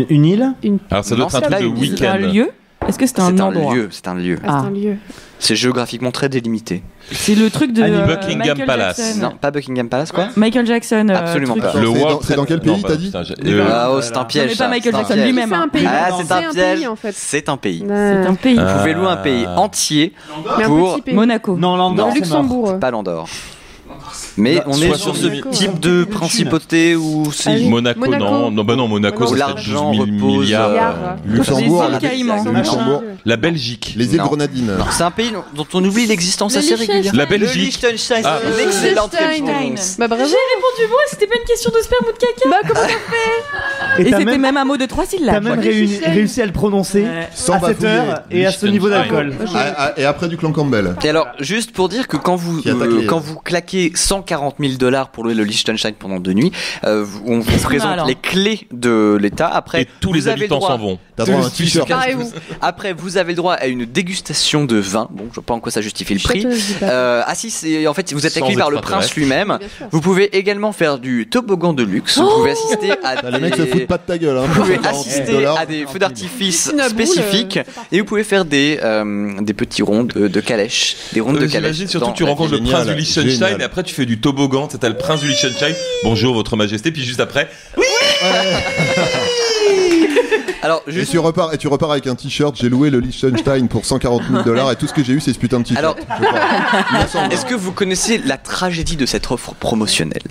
Une île. Alors ça doit Non, être un c'est truc pas de une île. Un week-end. lieu Est-ce que c'est C'est un un endroit? lieu. C'est un lieu. Ah, c'est un lieu. C'est géographiquement très délimité. C'est le truc de Buckingham Michael Palace. Jackson. Non, pas Buckingham Palace, quoi. Michael Jackson. Absolument truc. pas. Le C'est World dans- c'est dans quel Trade- pays, non, t'as dit putain, Ah, oh, c'est un Non, piège. mais pas ça, Michael c'est un Jackson piège. lui-même. C'est un pays. Ah, Non, c'est un piège. pays en fait. C'est un pays. C'est un pays. Vous pouvez louer un pays entier Mais un pour petit pays. Monaco. Non, l'Andorre, c'est mort. Luxembourg. pas l'Andorre. Mais on est sur ce Monaco, type ouais. de principauté où Ah c'est oui. Monaco, Monaco. non, Monaco, Où c'est l'argent 12 000 repose, milliards. Luxembourg, Les la, îles Caïmans. Luxembourg, La Belgique. les îles Non. Grenadines. Non, c'est un pays dont on oublie l'existence Le assez régulièrement. La Belgique. Le Liechtenstein, Ah. c'est une excellente Liechtenstein. réponse. Bah bravo. répondu moi, c'était pas une question de sperme ou de caca. Bah comment Et Et t'as c'était même, même un mot de 3 t'as syllabes. même Liechtenstein. réussi à le prononcer Ouais. Sans à cette bafouiller. heure et à ce niveau d'alcool. Et après du clan Campbell. Et alors, juste pour dire que quand vous, Qui attaque les- quand vous claquez 140 000 $ pour louer le Liechtenstein pendant 2 nuits, on vous présente alors. les clés de l'État. Après, Et tous vous les avez le habitants droit- s'en vont. T'as droit à un t-shirt. Carrez-vous. Après, vous avez le droit à une dégustation de vin. Bon, je sais pas en quoi ça justifie le prix. Château, je dis pas. Ah si, c'est en fait, vous êtes Sans accueilli par le extraterrestre. prince lui-même. Bien sûr. Vous pouvez également faire du toboggan de luxe. Vous pouvez assister à Les mecs se foutent pas de ta gueule. Hein, Vous pouvez pour 40 assister 000 $. à des feux d'artifice Une boule, spécifiques c'est parfait. et vous pouvez faire des petits ronds de calèche. Des rondes de calèche. J'imagine surtout dans que tu la rencontres le ville. prince Génial, du Liechtenstein génial. et après tu fais du toboggan, t'as le prince du Liechtenstein, bonjour votre majesté, puis juste après, Alors, Et juste tu repars avec un t-shirt. J'ai loué le Liechtenstein pour 140 000 $ et tout ce que j'ai eu, c'est ce putain de t-shirt. Alors, Je crois. Il me semble. est-ce que vous connaissez la tragédie de cette offre promotionnelle?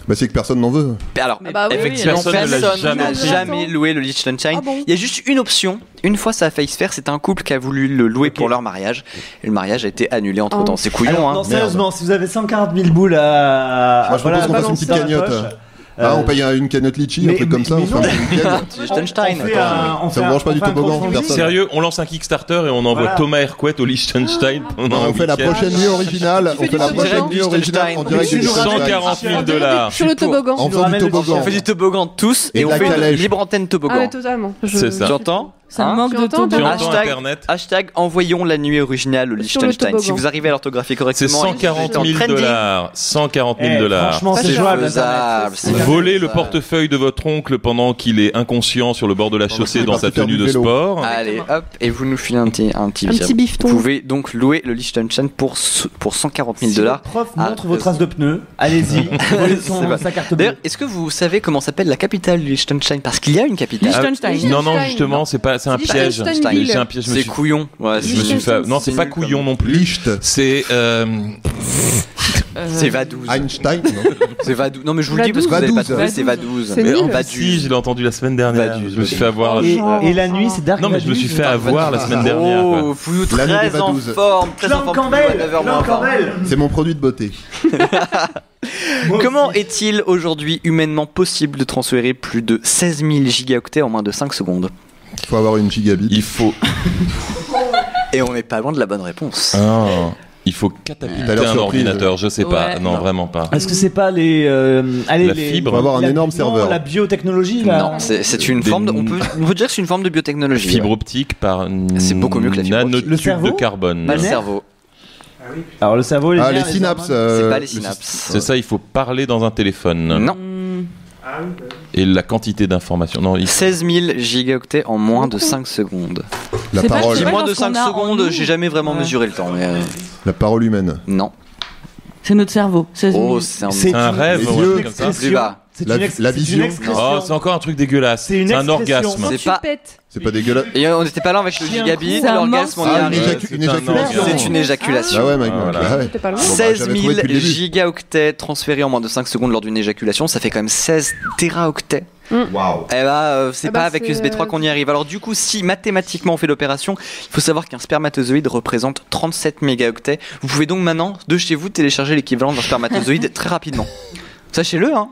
Bah, c'est que personne n'en veut. Alors, Ah bah oui, effectivement, oui, personne ne l'a personne jamais n'a fait. jamais loué le Liechtenstein. Ah bon Il y a juste une option. Une fois, ça a failli se faire. C'était un couple qui a voulu le louer pour leur mariage. Et le mariage a été annulé entre temps. Oh. C'est couillon, Alors, hein. non, sérieusement, si vous avez 140 000 boules à. Moi, je propose qu'on fasse une petite balancer dans la cagnotte. poche, Ah, on paye une canette litchi, un mais- truc comme ça. mais On fait non. un week-end. Liechtenstein. on fait un- on Ça fait vous un- branche pas on du fait un toboggan, crowdfunding. personne. sérieux, on lance un Kickstarter et on envoie Voilà. Thomas Hercouet au Liechtenstein pendant un On fait la week-end. prochaine nuit originale. Tu On fais fait du la toboggan. prochaine nuit originale en direct Tu du nous ramènes- Liechtenstein. 140 000 $. Sur le toboggan. En Tu nous faisant du ramènes le toboggan. On fait du toboggan tous Et et de on la fait une calèche. libre antenne Ah ouais, toboggan. totalement. C'est ça. Tu entends? Ça Hein manque Tu de entends, Tu toboggan. entends Hashtag- Internet. Hashtag envoyons la nuit originale au Sur le Liechtenstein. toboggan. Si vous arrivez à l'orthographier C'est correctement, 140 000 en trending. $. 140 000 Eh, $. franchement, c'est C'est jouable. faisable, c'est Voler le faisable. portefeuille de votre oncle pendant qu'il est inconscient sur le bord de la chaussée qu'il est dans sa parti faire tenue du de vélo. sport. Allez, hop, et vous nous filez un petit bifton. Vous pouvez donc louer le Liechtenstein pour 140 000 Si $. votre prof Ah, montre vos traces de pneus, allez-y, volez C'est vrai. sa carte bleue. D'ailleurs, est-ce que vous savez comment s'appelle la capitale du Liechtenstein? Parce qu'il y a une capitale. Liechtenstein. Non, non, justement, c'est pas, c'est un piège. Liechtenstein. C'est un piège. Je me C'est suis- couillon. Ouais, je me suis fait. Non, c'est pas couillon non plus. Licht. C'est. C'est Vaduz. Einstein. non C'est Vaduz. Non, mais je vous le dis parce que vous Vaduz. n'avez pas trouvé, Vaduz. c'est Vaduz. C'est Mais nul. en fait, si, je l'ai entendu la semaine dernière. Vaduz, Je me suis fait avoir. Et la nuit, c'est Dark Non, mais je me suis Vaduz. fait avoir la semaine dernière. quoi. Oh, vous L'année des très en Vaduz. forme, très en Clan forme. Campbell, 9h Clan Campbell. C'est mon produit de beauté. Comment est-il aujourd'hui humainement possible de transférer plus de 16 000 gigaoctets en moins de 5 secondes? Il faut avoir une gigabit. Il faut. Et on n'est pas loin de la bonne réponse. Ah, il faut T'as catapulter l'air un surprise. ordinateur. Je sais pas. Ouais. Non, vraiment pas. Est-ce que c'est pas les. allez, La les- fibre. On va avoir un la- énorme non, serveur. la biotechnologie, là. Non, c'est une Des- forme. On peut dire que c'est une forme de biotechnologie. Fibre optique par C'est beaucoup mieux que la fibre optique. Le nanotube cerveau de carbone. Pas le nerfs. cerveau. Alors, le cerveau, les Ah, les nerfs, synapses. hormones. C'est pas les le synapses. C'est ça, il faut parler dans un téléphone. Non. Et la quantité d'informations. Non, il 16 000 gigaoctets en moins de 5 secondes. La C'est pas- parole. J'ai pas moins de lorsqu'on 5 a en secondes, nous. j'ai jamais vraiment Ouais. mesuré le temps. Mais La parole humaine. non. C'est notre cerveau. 16 Oh, 000. c'est un. C'est un une- rêve, les ou un yeux. truc comme ça. Plus bas. C'est La- une ex- la c'est une vision. expression. Oh, c'est encore un truc dégueulasse. C'est une C'est un expression. orgasme. Quand C'est tu pas- pètes. C'est pas dégueulasse. Et on n'était pas là avec le Chien gigabit, C'est un l'orgasme, on y Ah, une, arrive. une C'est un éjaculation. orgasme. C'est une éjaculation. Ah ouais, mec. Ah, voilà. Ah ouais. T'es pas loin. Bon, bah, 16 j'avais 000 trouvé depuis le début. gigaoctets transférés en moins de 5 secondes lors d'une éjaculation, ça fait quand même 16 téraoctets. Waouh. Eh bah, c'est Ah bah, pas avec c'est, USB 3 qu'on y arrive. Alors du coup, si mathématiquement on fait l'opération, il faut savoir qu'un spermatozoïde représente 37 mégaoctets. Vous pouvez donc maintenant, de chez vous, télécharger l'équivalent d'un spermatozoïde très rapidement. Sachez-le, hein.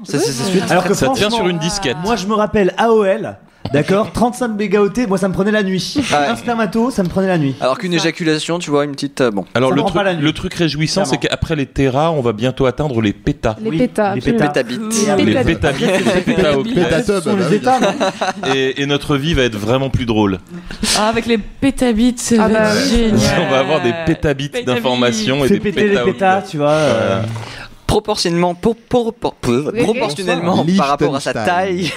Alors que Ça tient franchement, sur une disquette. Moi, je me rappelle AOL, d'accord, 35 mégaoctets, moi ça me prenait la nuit. Ouais. Un spermato, ça me prenait la nuit. Alors qu'une éjaculation, tu vois, une petite. Bon. Ça Alors me le rend truc, pas la nuit. le truc réjouissant, c'est Clairement. qu'après les téras, on va bientôt atteindre les pétas. Les Oui, pétas. les absolument. Pétabit. Les Pétabit. pétabits, les pétaoctets. Pétatub, Ce sont bah les oui, états, non Et notre vie va être vraiment plus drôle. Ah, avec les pétabits, c'est Ah bah oui. génial. On va avoir des pétabits d'informations et Fais des péter les pétaoctets. pétas, tu vois. Proportionnellement par rapport à sa taille,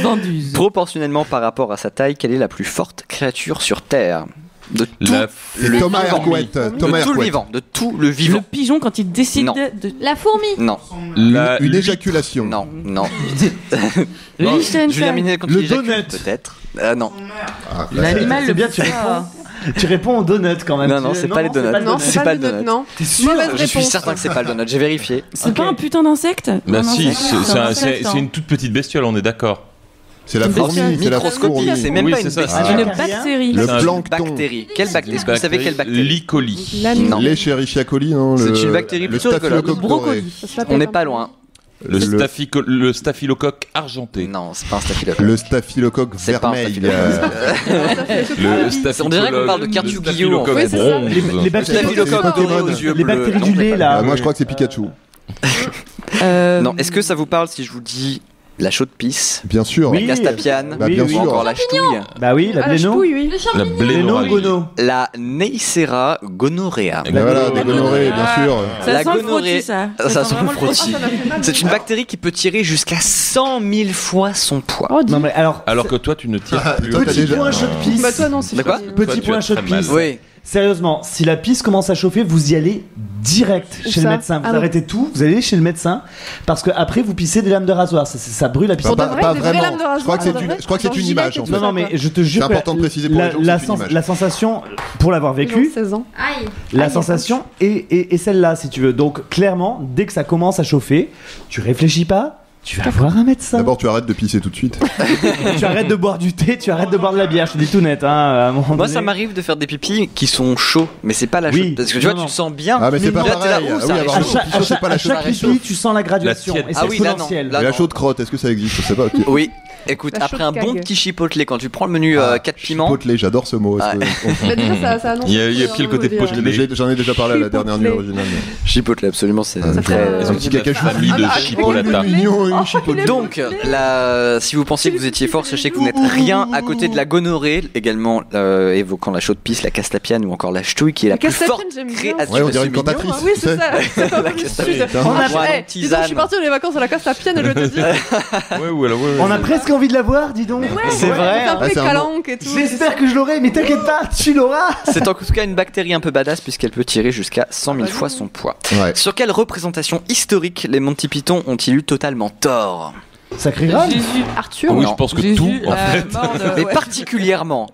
Vendues. proportionnellement par rapport à sa taille, quelle est la plus forte créature sur Terre? De tout le Thomas vivant. Hercouet. Thomas De tout le Hercouet. vivant, de tout le Le vivant. pigeon, quand il décide Non. de. La fourmi. Non, Une éjaculation. non, non. Liechtenstein. Julien Minet quand Le il éjacule, donut. peut-être. Non. Ah, là, L'animal C'est le bien, plus tu fort. Tu réponds aux donuts quand même. Non, c'est pas les donuts. Non, C'est c'est pas pas le le donut. donut, non. T'es sûr? Mauvaise Je suis réponse. certain que c'est pas le donut, j'ai vérifié. C'est Ok. pas un putain d'insecte? Bah Un si, insecte, insecte, c'est une toute petite bestiole, on est d'accord. C'est la Une fourmi. bestiole C'est la Microscopique, fourmi. c'est même Oui, pas c'est une ça, bestiole. c'est Une Ah. bactérie. Le C'est un plancton. Bactérie. Quelle bactérie? Est-ce que vous savez quelle bactérie? L'E. coli. Non. L'Escherichia coli, non. C'est le- une bactérie le plutôt rigolote. staphylocoque Le brocoli. doré. Ça s'appelle On n'est un pas peu. loin. Le staphylocoque argenté. Non, c'est pas un staphylocoque. Le staphylocoque C'est pas un vermeil. staphylocoque. On dirait qu'on parle de Cartier-Guillot, en fait. Oui, c'est ça. Les bactéries, Staphylocoque doré aux yeux les bleus. bactéries Non, du lait là. Moi, je crois que c'est Pikachu. Non, est-ce que ça vous parle si je vous dis la chaude pisse, Bien sûr. Oui. la castapiane, Bah, Oui, bien oui. ou sûr. encore la ch'touille? Bah oui, la Ah, la bléno. ch'touille, oui. La Bléno, blénorragie. gono. La Neisseria gonorrhea. Et ben voilà, des gonorrhées, bien sûr. Ça La sent le gonorrhée. frottis, ça. Ça sent sent vraiment le le frottis. C'est une bactérie qui peut tirer jusqu'à 100 000 fois son poids. Oh, dis. Non mais alors, Alors que toi, tu ne tires plus. toi, t'as petit déjà- point shot pisse. Bah, toi, non, c'est De quoi fini. Petit Toi, tu point as shot très mal. pisse. Oui. Sérieusement, si la pisse commence à chauffer, vous y allez direct Où chez ça le médecin. Vous Ah oui. arrêtez tout, vous allez chez le médecin parce que après vous pissez des lames de rasoir. Ça brûle la pisse. Pas, Pour de pas- vrai, pas des vraies lames de vraiment. rasoir, Je crois que c'est pour de une, vrai je crois que c'est Dans une le image gilet en et fait. Non, non, mais je te jure C'est que important de préciser pour les gens que c'est une image. la sensation, pour l'avoir Ils ont vécu, 16 ans. Aïe. la sensation est celle-là, si tu veux. Donc, clairement, dès que ça commence à chauffer, tu réfléchis pas, tu vas voir un médecin. D'abord, tu arrêtes de pisser tout de suite. Tu arrêtes de boire du thé, tu arrêtes de boire de la bière. Je te dis tout net, hein, à un moment Moi, donné. ça m'arrive de faire des pipis qui sont chauds, mais c'est pas la Oui. chaude. Parce que tu vois, Non, tu non. te sens bien. Ah, mais c'est Mais pas là, t'es là, pareil. ouh, Ah ça oui, réchauffe. avoir À le chaque, chaud, c'est pas la chaude. pipi, tu sens la graduation. La Et tiède. c'est Ah oui, là, non. exponentiel. Là, La non. chaude crotte, est-ce que ça existe? Je sais pas. Oui. Écoute, La après chaude un bon cague. petit chipotle, quand tu prends le menu 4 piments, Chipotle, j'adore ce mot. Est-ce que- Bah, déjà, ça annonce. Il y a puis le côté poche. potelé. J'en ai déjà parlé à la dernière nuit Chipotle. originale. chipotle, absolument, c'est Ça très. fait- Un petit caca chou. Famille de Ah, chipolata. Mignon, une Oh, chipotle. il est Donc, si vous pensiez que vous étiez fort, sachez que vous n'êtes rien à côté de la gonorrhée, également évoquant la chaude pisse, la castapiane ou encore la ch'touille, qui est la La plus castapiane, forte j'aime bien. créature. Ouais, on dirait C'est une mignon, cantatrice. hein. Oui, tu c'est sais. ça. La castapiane. Putain. Ah, Moi, dis non, donc, je tisane. suis partie dans les vacances à la castapiane et je te dis. Ouais, ouais, ouais. On a presque envie de la voir, dis donc. C'est vrai. C'est un peu Ah, c'est un calanque et tout. J'espère que je l'aurai, mais t'inquiète pas, tu l'auras. C'est en tout cas une bactérie un peu badass puisqu'elle peut tirer jusqu'à 100 000 fois son poids. Ouais. Sur quelle représentation historique les Monty Python ont-ils eu totalement tort? Sacré grave. Jésus. Arthur. Oui, Non. je pense que Jésus, tout, en la fait. mort de- Mais ouais. particulièrement.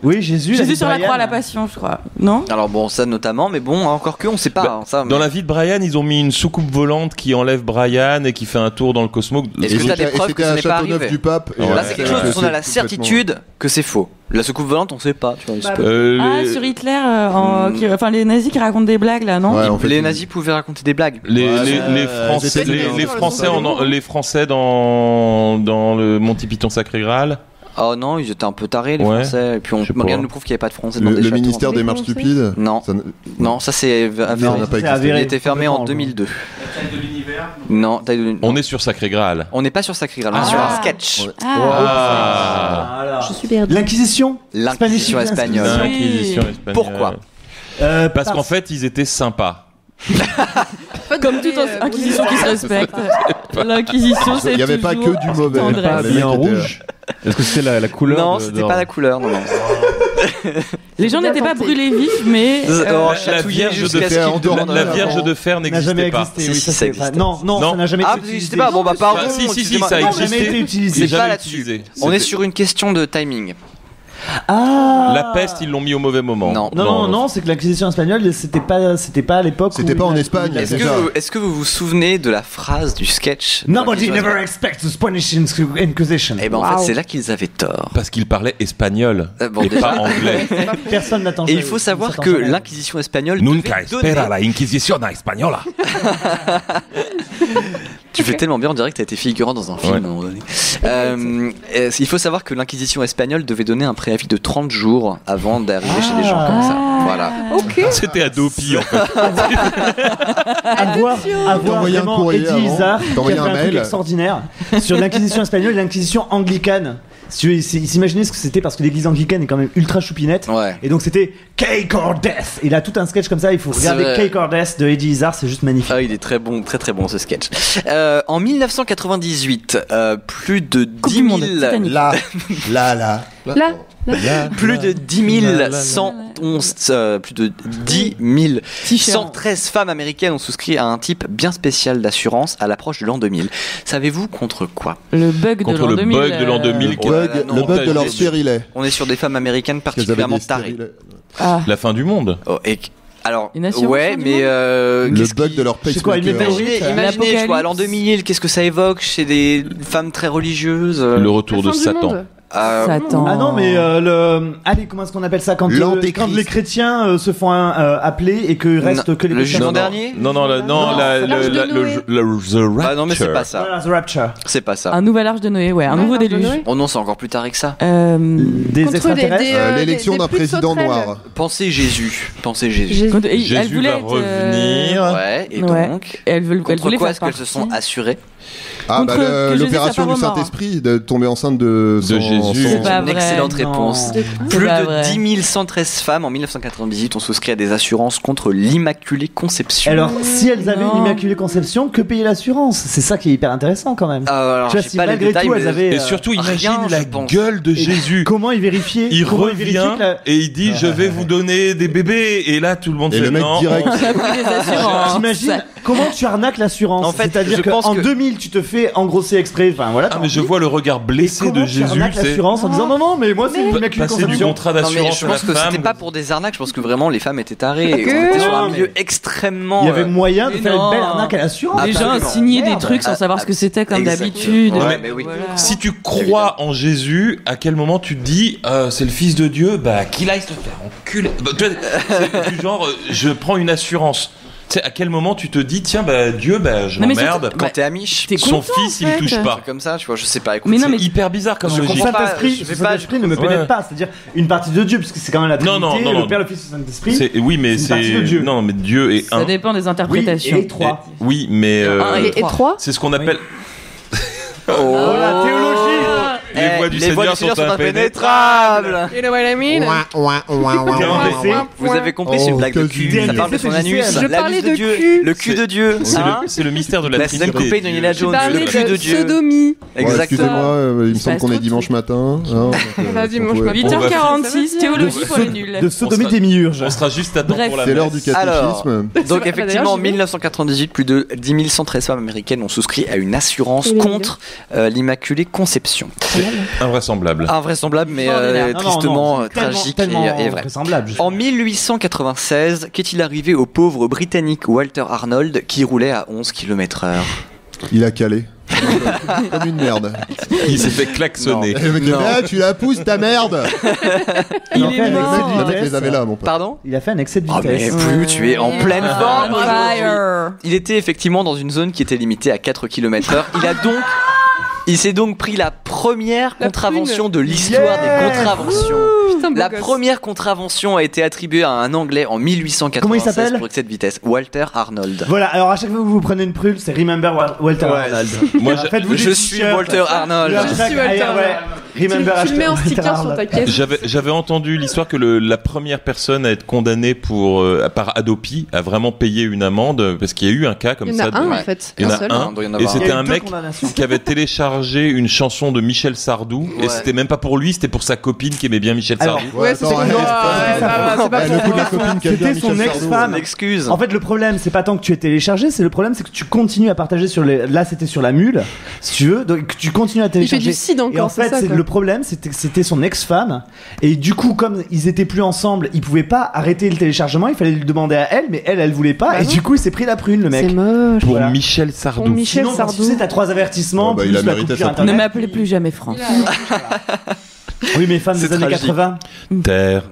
Oui, Jésus. Jésus vie sur la de croix à la Brian. passion, je crois. Non? Alors bon, ça notamment, mais bon, encore que, on sait pas. Bah, hein, ça, Dans mais- la vie de Brian, ils ont mis une soucoupe volante qui enlève Brian et qui fait un tour dans le cosmos. Est-ce que t'as des preuves que c'était ce à n'est pas Châteauneuf arrivé du Pape. et, Là, c'est quelque chose que dont on a c'est la certitude que c'est faux. La soucoupe volante, on sait pas. Tu vois, il se Bah, peut. Ah, Les- sur Hitler, Hmm. enfin les nazis qui racontent des blagues là, non? Ouais, en fait, Les ils- nazis pouvaient raconter des blagues. Les, Ouais, les Français, c'était les sur Français, le en- les Français dans le Monty Python Sacré Graal. Oh non, ils étaient un peu tarés, les Ouais. Français. Et puis, Je sais rien pas. ne nous prouve qu'il n'y avait pas de Français dans Le des châteaux. ministère des Mais marches comment c'est stupides. Non. Ça ne- Non, ça c'est avéré. Non, on n'a pas C'est existé. Il avéré a été fermé en complètement, 2002. Non, taille de l'univers. On est sur Sacré Graal. On n'est pas sur Sacré Graal, on est sur un sketch. Ah. Voilà. Je suis perdue. L'inquisition. L'Inquisition Spanish espagnole. Oui. L'Inquisition espagnole. Pourquoi Parce qu'en fait, ils étaient sympas. Comme toute inquisition qui se respecte. L'inquisition, c'est Il n'y avait pas toujours que du mauvais. tendresse. Les mecs en étaient- rouge. Est-ce que c'était la couleur Non, de- c'était de- pas la couleur, non, non. Les gens n'étaient pas brûlés vifs, mais Oh, La chatouillé Vierge de jusqu'à ce Fer, qu'il demande la un Vierge avant. de Fer N'a jamais n'existait pas. existé. Si, Oui, si, ça ça c'est existait. vrai. Non, non, Non. ça n'a jamais Ah, été vous utilisé. n'existez pas. Bon, bah, pardon. Ah, si, si, si, excusez-moi. ça a Non, n'a jamais été existé. utilisé. C'est Jamais pas là-dessus. utilisé. On est C'était- sur une question de timing. Ah. La peste, ils l'ont mis au mauvais moment. Non. Non, non, c'est que l'inquisition espagnole, c'était pas à l'époque. C'était où pas il en a- Espagne, il a- déjà. Est-ce que vous vous souvenez de la phrase du sketch de Nobody l'Inquisition never espagnole expects the Spanish Inquisition. Eh ben en Wow. fait, c'est là qu'ils avaient tort. Parce qu'ils parlaient espagnol Bon, et déjà. pas anglais. Personne n'attend. Et il faut savoir que l'Inquisition espagnole Nunca devait donner... espera la Inquisición española. Tu fais tellement bien, on dirait que t'as été figurant dans un film Ouais. à un moment donné. Il faut savoir que l'Inquisition espagnole devait donner un préavis de 30 jours avant d'arriver chez les gens comme ça. Voilà. Ok. C'était Adopi en fait. avoir T'envoyais un vraiment courrier Eddie avant, Izzard qui a fait t'envoyais un un truc mail. extraordinaire sur l'inquisition espagnole et l'inquisition anglicane. Si tu veux, ils s'imaginaient ce que c'était parce que l'église anglicane est quand même ultra choupinette. Ouais. Et donc c'était Cake or Death. Il a tout un sketch comme ça. Il faut C'est regarder vrai. Cake or Death de Eddie Izzard, c'est juste magnifique. Ah, il est très bon, très très bon ce sketch. En 1998, plus de 10 du Monde, 000 Titanic. Là. plus de 10 111, plus de 10 113 femmes américaines ont souscrit à un type bien spécial d'assurance à l'approche de l'an 2000. Savez-vous contre quoi? Le bug de Contre l'an le 2000. bug de l'an 2000 qui Ouais. Le non, bug de leur j'ai- stérilet. On est sur des femmes américaines Parce qu'elles avaient particulièrement des tarées. stérilets. Ah. La fin du monde. Oh, alors, Une assurance ouais, fin du mais monde Le qu'est-ce bug qui- de leur C'est quoi, une pacemaker. météorite Imaginez, je vois, L'apocalypse. l'an 2000, qu'est-ce que ça évoque chez des femmes très religieuses Le retour La de fin du Satan. monde. Satan. Ah non, mais allez, comment est-ce qu'on appelle ça quand L'antéchrist. les chrétiens se font appeler et que reste que les le chrétiens. jugement dernier. Non, non, Non, la- c'est l'Arche de Noé. the Ah non, mais c'est Rapture. pas ça. Voilà, The Rapture. C'est pas ça. Un nouvel arche de Noé, ouais, un nouveau Arche de déluge. Noé. Oh non, c'est encore plus tard que ça. Des Contre extraterrestres. L'élection d'un pluies de président sauterelles. noir. Pensez Jésus. Pensez Jésus. Jésus. Elle Jésus voulait va être, revenir. Ouais, et ouais. donc. Elle Contre voulait quoi faire est-ce qu'elles se sont partie. assurées? Ah, bah, Contre que Jésus l'opération soit du pas mort. Saint-Esprit, de tomber enceinte de Jésus. C'est pas Une vrai, excellente non. réponse. De- Plus pas de vrai. 10 113 femmes en 1998 ont souscrit à des assurances contre l'Immaculée Conception. Alors, si elles avaient Non. une immaculée conception, que payer l'assurance? C'est ça qui est hyper intéressant quand même. Alors, Tu vois, j'ai si pas les malgré détails, tout, mais elles avaient. Et surtout, rien, imagine je la pense. gueule de Jésus. Comment ils vérifiaient Il Comment ils vérifiaient revient que la- et il dit je vais vous donner des bébés et là tout le monde Et fait le mec non. direct. On a pris des assurances. T'imagines comment tu arnaques l'assurance? En fait, c'est-à-dire je pense qu'en que- 2000, tu te fais engrosser exprès. Enfin voilà. Ah tant mais je pis. vois le regard blessé Comment de tu Jésus, arnaques c'est l'assurance en disant non mais moi c'est une immaculée passer du conception. contrat Non, mais d'assurance je à la pense que femme. c'était pas pour des arnaques, je pense que vraiment les femmes étaient tarées. Et Que- on était sur un Non, milieu mais- extrêmement. Il y avait moyen de mais faire non. une belle arnaque à l'assurance. Les gens Absolument. signaient des Merde. trucs sans savoir ce que c'était comme Exactement. d'habitude. Ouais, mais oui. Voilà. Si tu crois en Jésus, à quel moment tu te dis c'est le fils de Dieu, bah qu'il aille se faire enculer. Bah, tu vois, c'est du genre je prends une assurance. Tu sais à quel moment tu te dis tiens bah Dieu bah je Non, mais m'emmerde. Quand t'es amiche, T'es Son content, fils il me en fait. touche un pas. truc comme ça, tu vois, je sais pas. Écoute, Mais non, C'est mais hyper bizarre comme Je logique. comprends pas, Saint-Esprit, je vais le pas- Saint-Esprit ne me Ouais. pénètre pas, c'est-à-dire une partie de Dieu, puisque c'est quand même la Trinité, Non, non, non, le non. Père, le Fils et le Saint-Esprit. Oui mais C'est une partie de c'est Dieu. non mais Dieu est Ça un. dépend des Oui, interprétations. et trois. Oui mais Un et Et 3 c'est ce qu'on appelle Oh, la théologie. les voies du Seigneur sont impénétrables. You know what I mean? Vous avez compris, c'est une Oh, blague de que cul. du- Ça parle de son anus. Je La parlais buse de de Dieu. cul. Le cul de Dieu. Hein c'est le mystère de la La scène Trinité. coupée de Indiana Je Jones. parlais Le cul de de Dieu. sodomie. Exactement. Excusez-moi, il me se semble passe qu'on trop est de dimanche trucs. matin. hein, donc, Dimanche on pouvait- matin. 8h46, théologie pour les nuls. De sodomie On sera- démiurge. On sera juste à temps Bref. pour la C'est l'heure messe. du Alors, catéchisme. donc Bah, effectivement, d'ailleurs, en j'y vais. 1998, plus de 10 113 femmes américaines ont souscrit à une assurance Et les contre l'Immaculée Conception. Invraisemblable. Invraisemblable, mais Extraordinaire. Non, non, tristement non, tellement- tragique tellement et vrai. vraisemblable, justement. En 1896, qu'est-il arrivé au pauvre Britannique Walter Arnold qui roulait à 11 km/h? Il a calé. Comme une merde. Il s'est fait klaxonner. Et le mec, Non. ah, tu la pousses ta merde. Il Il a est fait un mort. excès de Le mec les vitesse. avait là, mon pote. Pardon? Il a fait un excès de Oh mais vitesse. plus, tu es en pleine forme On aujourd'hui. fire. Il était effectivement dans une zone qui était limitée à 4 km/h. Il s'est donc pris la première La contravention prune. de l'histoire des contraventions. Putain, beau La gosse. première contravention a été attribuée à un Anglais en 1896 Comment il s'appelle pour excès de vitesse. Walter Arnold. Voilà, alors à chaque fois que vous prenez une prune, c'est Remember Walter Ouais. Arnold. Moi, Alors, faites-vous Je des suis t-shirts. Walter Arnold. Le hashtag, suis Walter ah, ouais, Remember Tu le mets en Walter sticker sur Arnold. ta caisse. J'avais entendu l'histoire que la première personne à être condamnée par Adopi a vraiment payé une amende parce qu'il y a eu un cas comme Il y en ça. a un de- en fait. Il y en a seul. un. Il doit y en Et avoir c'était Il y a eu un deux mec condamnations. qui avait téléchargé une chanson de Michel Sardou Ouais. et c'était même pas pour lui, c'était pour sa copine qui aimait bien Michel Alors, Sardou. Ouais, c'était attends, pour ouais, moi. c'est pas- C'est pas le pour coup de la moi. copine qui aime bien C'était son Michel ex-femme. Sardou. Une excuse. En fait, le problème, c'est pas tant que tu es téléchargé, c'est le problème, c'est que tu continues à partager sur les. Là, c'était sur la mule, si tu veux, donc tu continues à Il fait télécharger. du cid Et en encore, c'est fait, ça. c'est quoi. le problème, c'était son ex-femme, et du coup, comme ils étaient plus ensemble, il pouvait pas arrêter le téléchargement, il fallait lui demander à elle, mais elle voulait pas, Bah et non. du coup, il s'est pris la prune, le mec. C'est moche. Pour Voilà. Michel Sardou. Pour Michel Sinon, quand tu Sardou. sais, t'as 3 avertissements, Oh, bah, plus il a la mérité coupure sa internet. Ne m'appelez plus jamais France. Oui, mais fans C'est des années tragique. 80. Terre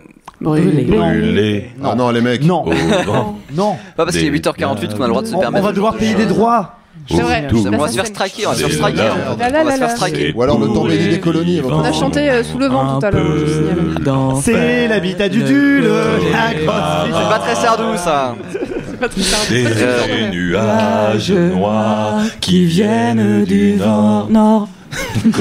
Brûlé. brûlée. Ah non, les mecs. Non, Au vent. non. Pas parce qu'il est 8h48 qu'on a le droit de se On permettre. va devoir payer des droits. C'est vrai. Autour On va se faire striker, on va se faire striker. Là, On là, va se là. faire striker. Ou alors le temps béni des colonies. On a chanté Sous le vent tout à l'heure, je signale. C'est l'habitat du Tulle. C'est pas très Sardou ça. C'est pas très tard. Des nuages noirs qui viennent du nord. Nord.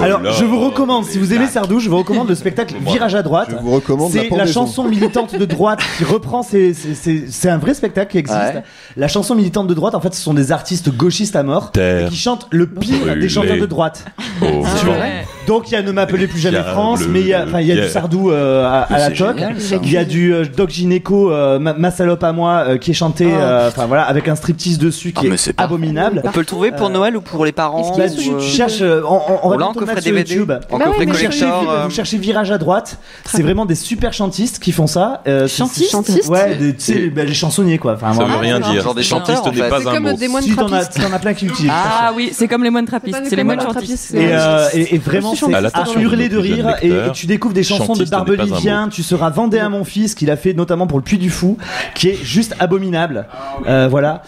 Alors, là, je vous recommande, si vous aimez là. Sardou, je vous recommande le spectacle Virage à droite. Je vous recommande la C'est la pendaison. chanson militante de droite qui reprend. C'est un vrai spectacle qui existe. Ouais. La chanson militante de droite, en fait, ce sont des artistes gauchistes à mort Terre qui chantent le pire brûlée. des chanteurs de droite. Oh, Tu vois ouais. Donc il y a Ne m'appelez plus jamais Diable France, mais il y a du bleu. Sardou à la C'est toque. génial, ça. Il y a du Doc Gynéco, ma salope à moi, qui est chanté, enfin voilà, avec un striptease dessus qui Ah, mais est c'est pas- abominable. On peut le trouver pour Noël ou pour les parents Bah, Est-ce tu, ou, tu cherches, on va là, en bientôt le coffret mettre sur DVD, YouTube. en Bah coffret ouais, mais Vous cherchez, collector. vous cherchez Virage à droite, c'est vraiment des super chantistes qui font ça. Chantistes Chantistes. Ouais, tu sais, bah, les chansonniers quoi. Enfin, Ça vraiment. veut rien d'accord. dire. Genre des Chantiste chanteurs, en n'est fait. pas C'est un comme mot. des moines Si, trappistes. t'en as plein qui l'utilisent. Ah oui, c'est comme les moines trappistes, C'est pas c'est les des moines moines chantistes. trappistes, Et vraiment, c'est À à l'attention hurler de de nos plus rire. jeunes Et lecteurs, tu découvres des chansons de chantiste n'est pas un Barbelivien. mot. Tu seras Vendéen mon fils, qu'il a fait notamment pour le Puy du Fou, qui est juste abominable. Voilà.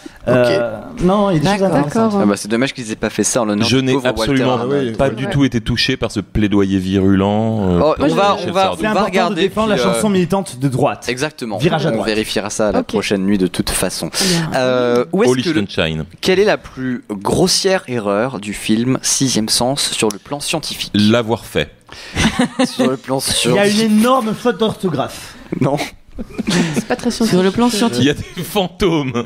Non, il y a des choses intéressantes. D'accord. Ah bah, c'est dommage qu'ils aient pas fait ça en l'honneur Je du n'ai pauvre absolument Walter. pas du tout été touché par ce plaidoyer virulent. Oh, on va C'est on va important regarder de défendre la puis, chanson militante de droite. Exactement. Virage à On droite. vérifiera ça la Ok. prochaine nuit de toute façon. bien. Où est-ce Holy que Sunshine. quelle est la plus grossière erreur du film Sixième Sens sur le plan scientifique? L'avoir fait. Sur le plan Il y a une scientifique. énorme faute d'orthographe. Non. C'est pas très scientifique. Sur le plan Il scientifique. y a des fantômes.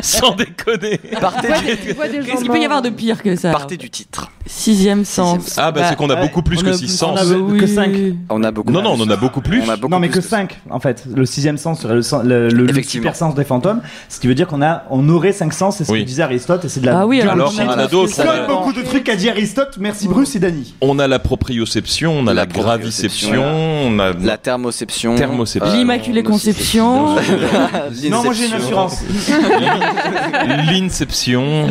Sans déconner. Partez Ouais, du, tu vois des gens Qu'est-ce qu'il peut y avoir de pire que ça? partez du titre. Sixième sens. Ah bah c'est qu'on a Ouais, beaucoup plus on que a- 6 on sens. a- que 5. On a beaucoup. Non, non, on en a beaucoup plus. On a beaucoup Non, mais plus que 5 en fait. Le sixième sens serait le Effectivement. super sens des fantômes. Ce qui veut dire on aurait 5 sens, c'est ce Oui. que disait Aristote. Et c'est de la Ah oui, alors, Alors, on on a en a d'autres. ça Comme va. beaucoup de trucs qu'a dit Aristote. Merci Bruce et Dany. On a la proprioception, on a la proprioception, graviception, on a La thermoception. Thermoception. L'Immaculée Conception. Non, moi j'ai une assurance. l'inception.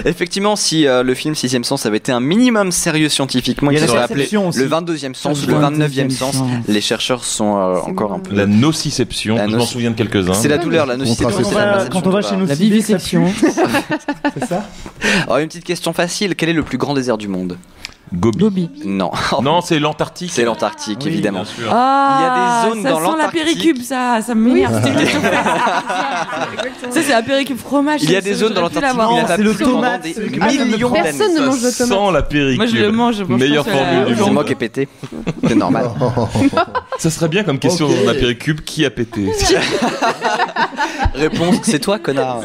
Effectivement, si le film Sixième Sens avait été un minimum sérieux scientifiquement, Il y a il la serait appelé perception aussi. le 22e sens ou le 29e sens. Les chercheurs sont encore un peu. La nociception, La je m'en noci- souviens de quelques-uns. C'est la douleur, la nociception. c'est la perception Quand on va de chez douleur. nous, La ciblés, ça vivisection. pue. C'est ça. Alors, une petite question facile. Quel est le plus grand désert du monde? Gobi. Gobi. Non. Non, c'est l'Antarctique. C'est l'Antarctique, Oui, évidemment. bien sûr. Ah, Il y a des zones ça dans sent la l'Antarctique. péricube, ça m'énerve. C'était une question facile. Ça, c'est la péricube fromage. Il y a ça, des zones dans j'aurais pu l'Antarctique l'avoir. où il n'y a pas c'est le plu pendant tomate, des c'est le tomate. millions d'années. Personne ne mange de Ça tomates. sent la péricube. Moi, je le mange. je pense Meilleure que c'est formule du C'est monde. moi qui ai pété. C'est normal. Ça serait bien comme question Ok. dans la péricube, qui a pété Réponse, c'est toi, connard.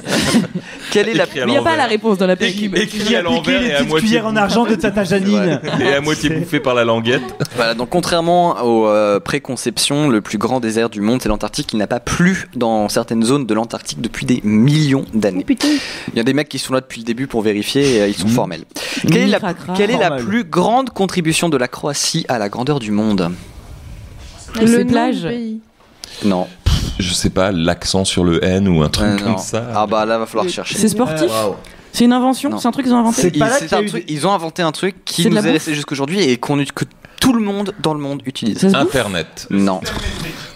Quelle est la Écrit à Il n'y a pas l'envers. la réponse dans la péricube. Écrit à l'envers Piquer les et à petites moitié cuillères en argent de Tata Janine. et à moitié bouffé par la languette. Voilà, donc contrairement aux préconceptions, le plus grand désert du monde, c'est l'Antarctique. Il n'a pas plu dans certaines zones de l'Antarctique depuis des millions Oh d'années. putain. Il y a des mecs qui sont là depuis le début pour vérifier et ils sont formels. Quelle est la, Cracra. quelle est la Formel. plus grande contribution de la Croatie à la grandeur du monde? Le Le nom plage. du pays. Non. Je sais pas, l'accent sur le N ou un truc non. comme ça. Ah bah là, va falloir chercher. C'est sportif. Waouh. C'est une invention. Non. C'est un truc qu'ils ont inventé. C'est pas là C'est qu'il y a un eu truc- des- ils ont inventé un truc qui C'est de nous la est bouffe. resté jusqu'aujourd'hui et que tout le monde dans le monde utilise. Ça se bouffe. Internet. Non.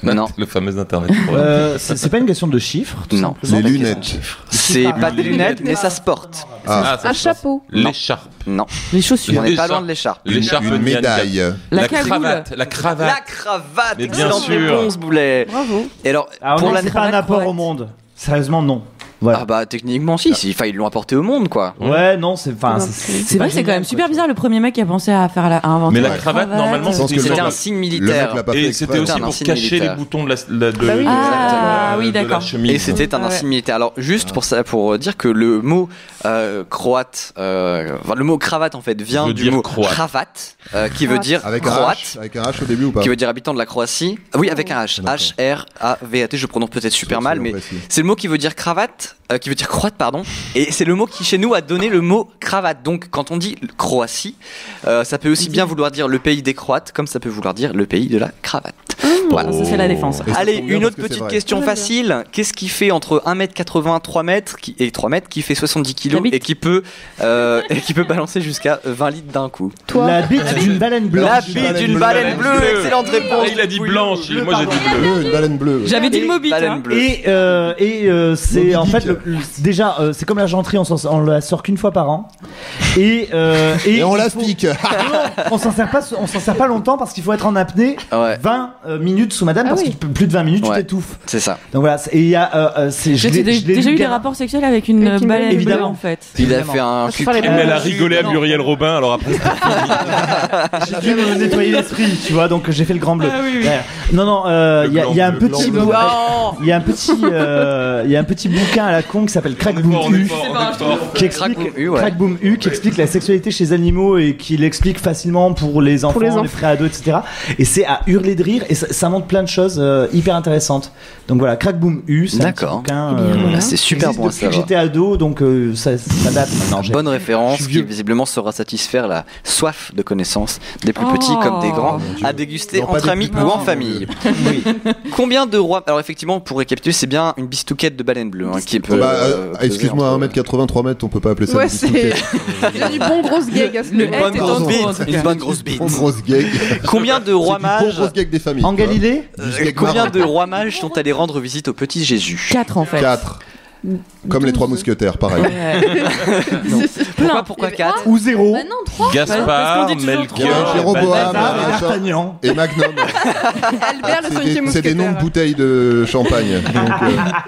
Non. Le fameux Internet. C'est pas une question de chiffres. tout Non. simplement. Les lunettes. C'est pas des lunettes, mais ça se porte. Ah, ça Un se passe. chapeau. L'écharpe. Non. Les chaussures. On n'est pas L'écharpe. loin de l'écharpe. L'écharpe une Nian Gap. médaille. La La cagoule. cravate. La cravate. La cravate. Mais bien Excellente sûr. réponse, Boulet. Bravo. Et alors, Alors pour non, la c'est pas un cravate apport croate. au monde. Sérieusement, non. Voilà. Ah bah techniquement si, enfin ils l'ont apporté au monde quoi. Ouais, non, c'est enfin. C'est vrai que c'est quand même super bizarre le premier mec qui a pensé à faire à inventer. Mais la cravate, normalement, Je pense que C'était le- un signe Le mec militaire. l'a pas fait Et exprès. c'était aussi un pour insigne cacher militaire. les boutons de la, Bah oui. Ah, oui, de la d'accord. chemise. Et c'était un Ouais. insigne militaire. Alors juste pour ça, pour dire que le mot croate, enfin, le mot cravate en fait vient Veut du dire mot croate. cravate, qui veut dire Avec un croate, H. Avec un H au début ou pas? qui veut dire habitant de la Croatie. Oui, avec un H. D'accord. H-R-A-V-A-T. Je prononce peut-être super mal, mais Précis. c'est le mot qui veut dire cravate, qui veut dire croate, pardon. Et c'est le mot qui chez nous a donné le mot cravate. Donc quand on dit Croatie, ça peut aussi bien vouloir dire le pays des Croates, comme ça peut vouloir dire le pays de la cravate. Voilà. Ça, c'est la défense. Et ça Allez, tombe bien une parce autre que c'est petite vrai. question Ouais, facile. Qu'est-ce qui fait entre 1m80, 3 mètres et 3 mètres qui fait 70 kilos La bite. et qui peut balancer jusqu'à 20 litres d'un coup? Toi. La bite d'une baleine La blanche. bite d'une baleine bleue. Excellente réponse. Ah, il a dit blanche, moi j'ai dit bleu. Bleu, une baleine bleue. J'avais dit le mobile. Baleine bleue. Et c'est Moby en fait Dick. déjà c'est comme l'argenterie, on la sort qu'une fois par an. Et Et on il la faut- stick. on s'en sert pas longtemps parce qu'il faut être en apnée Ouais. 20 minutes minutes sous madame parce oui. que plus de 20 minutes Ouais. tu t'étouffes. C'est ça. Donc voilà, et il y a J'ai déjà eu des rapports sexuels avec une Avec une baleine bleue, évidemment. en fait. Il a Évidemment. fait un Faut faire les Mais elle a bons. rigolé à Non. Muriel Robin, alors après. J'ai dû me nettoyer l'esprit, tu vois, donc j'ai fait le grand bleu. Ah oui, oui. Ouais. Non, il y a un Le petit blanc bleu. il y a un petit bouquin à la con qui s'appelle Crack Boom U qui Crack explique Boom U, ouais. Crack Boom U qui explique la sexualité chez les animaux et qui l'explique facilement pour les enfants, les les enfants. préados, etc. Et c'est à hurler de rire et ça montre plein de choses hyper intéressantes. Donc voilà, Crack Boom U, c'est un petit D'accord. bouquin. Eh bien, voilà. Ah, c'est super existe bon à depuis que savoir. j'étais ado, donc ça date maintenant. Bonne Je référence suis qui vieux. visiblement saura satisfaire la soif de connaissances des plus Oh. petits comme des grands Mon Dieu. à déguster Non, pas entre des amis plus ou en petits. famille. Oui. Combien de rois Alors effectivement, pour récapituler, c'est bien une bistouquette de baleine bleue hein, qui peut. Excuse-moi, 1m80, 3 mètres, on peut pas appeler ça Ouais, une c'est. Il y a du bon grosse gag à ce Le Une moment. bonne est en grosse trop, en bite. tout Une cas. bonne grosse bite. Bon grosse gag. Combien de rois C'est du bon mages grosse gag des familles. En Galilée, Combien de rois mages sont allés rendre visite au petit Jésus 4 en fait. 4. Comme les 3 mousquetaires, pareil. Pourquoi 4 ou 0. Bah non, 3. Parce Gaspard, qu'on dit toujours Il y a Melchior. Jéroboam, Balthazar et machin, D'Artagnan. et Magnum. Albert, le C'est cinquième des, c'est des noms de mousquetaire. bouteilles de champagne. Donc,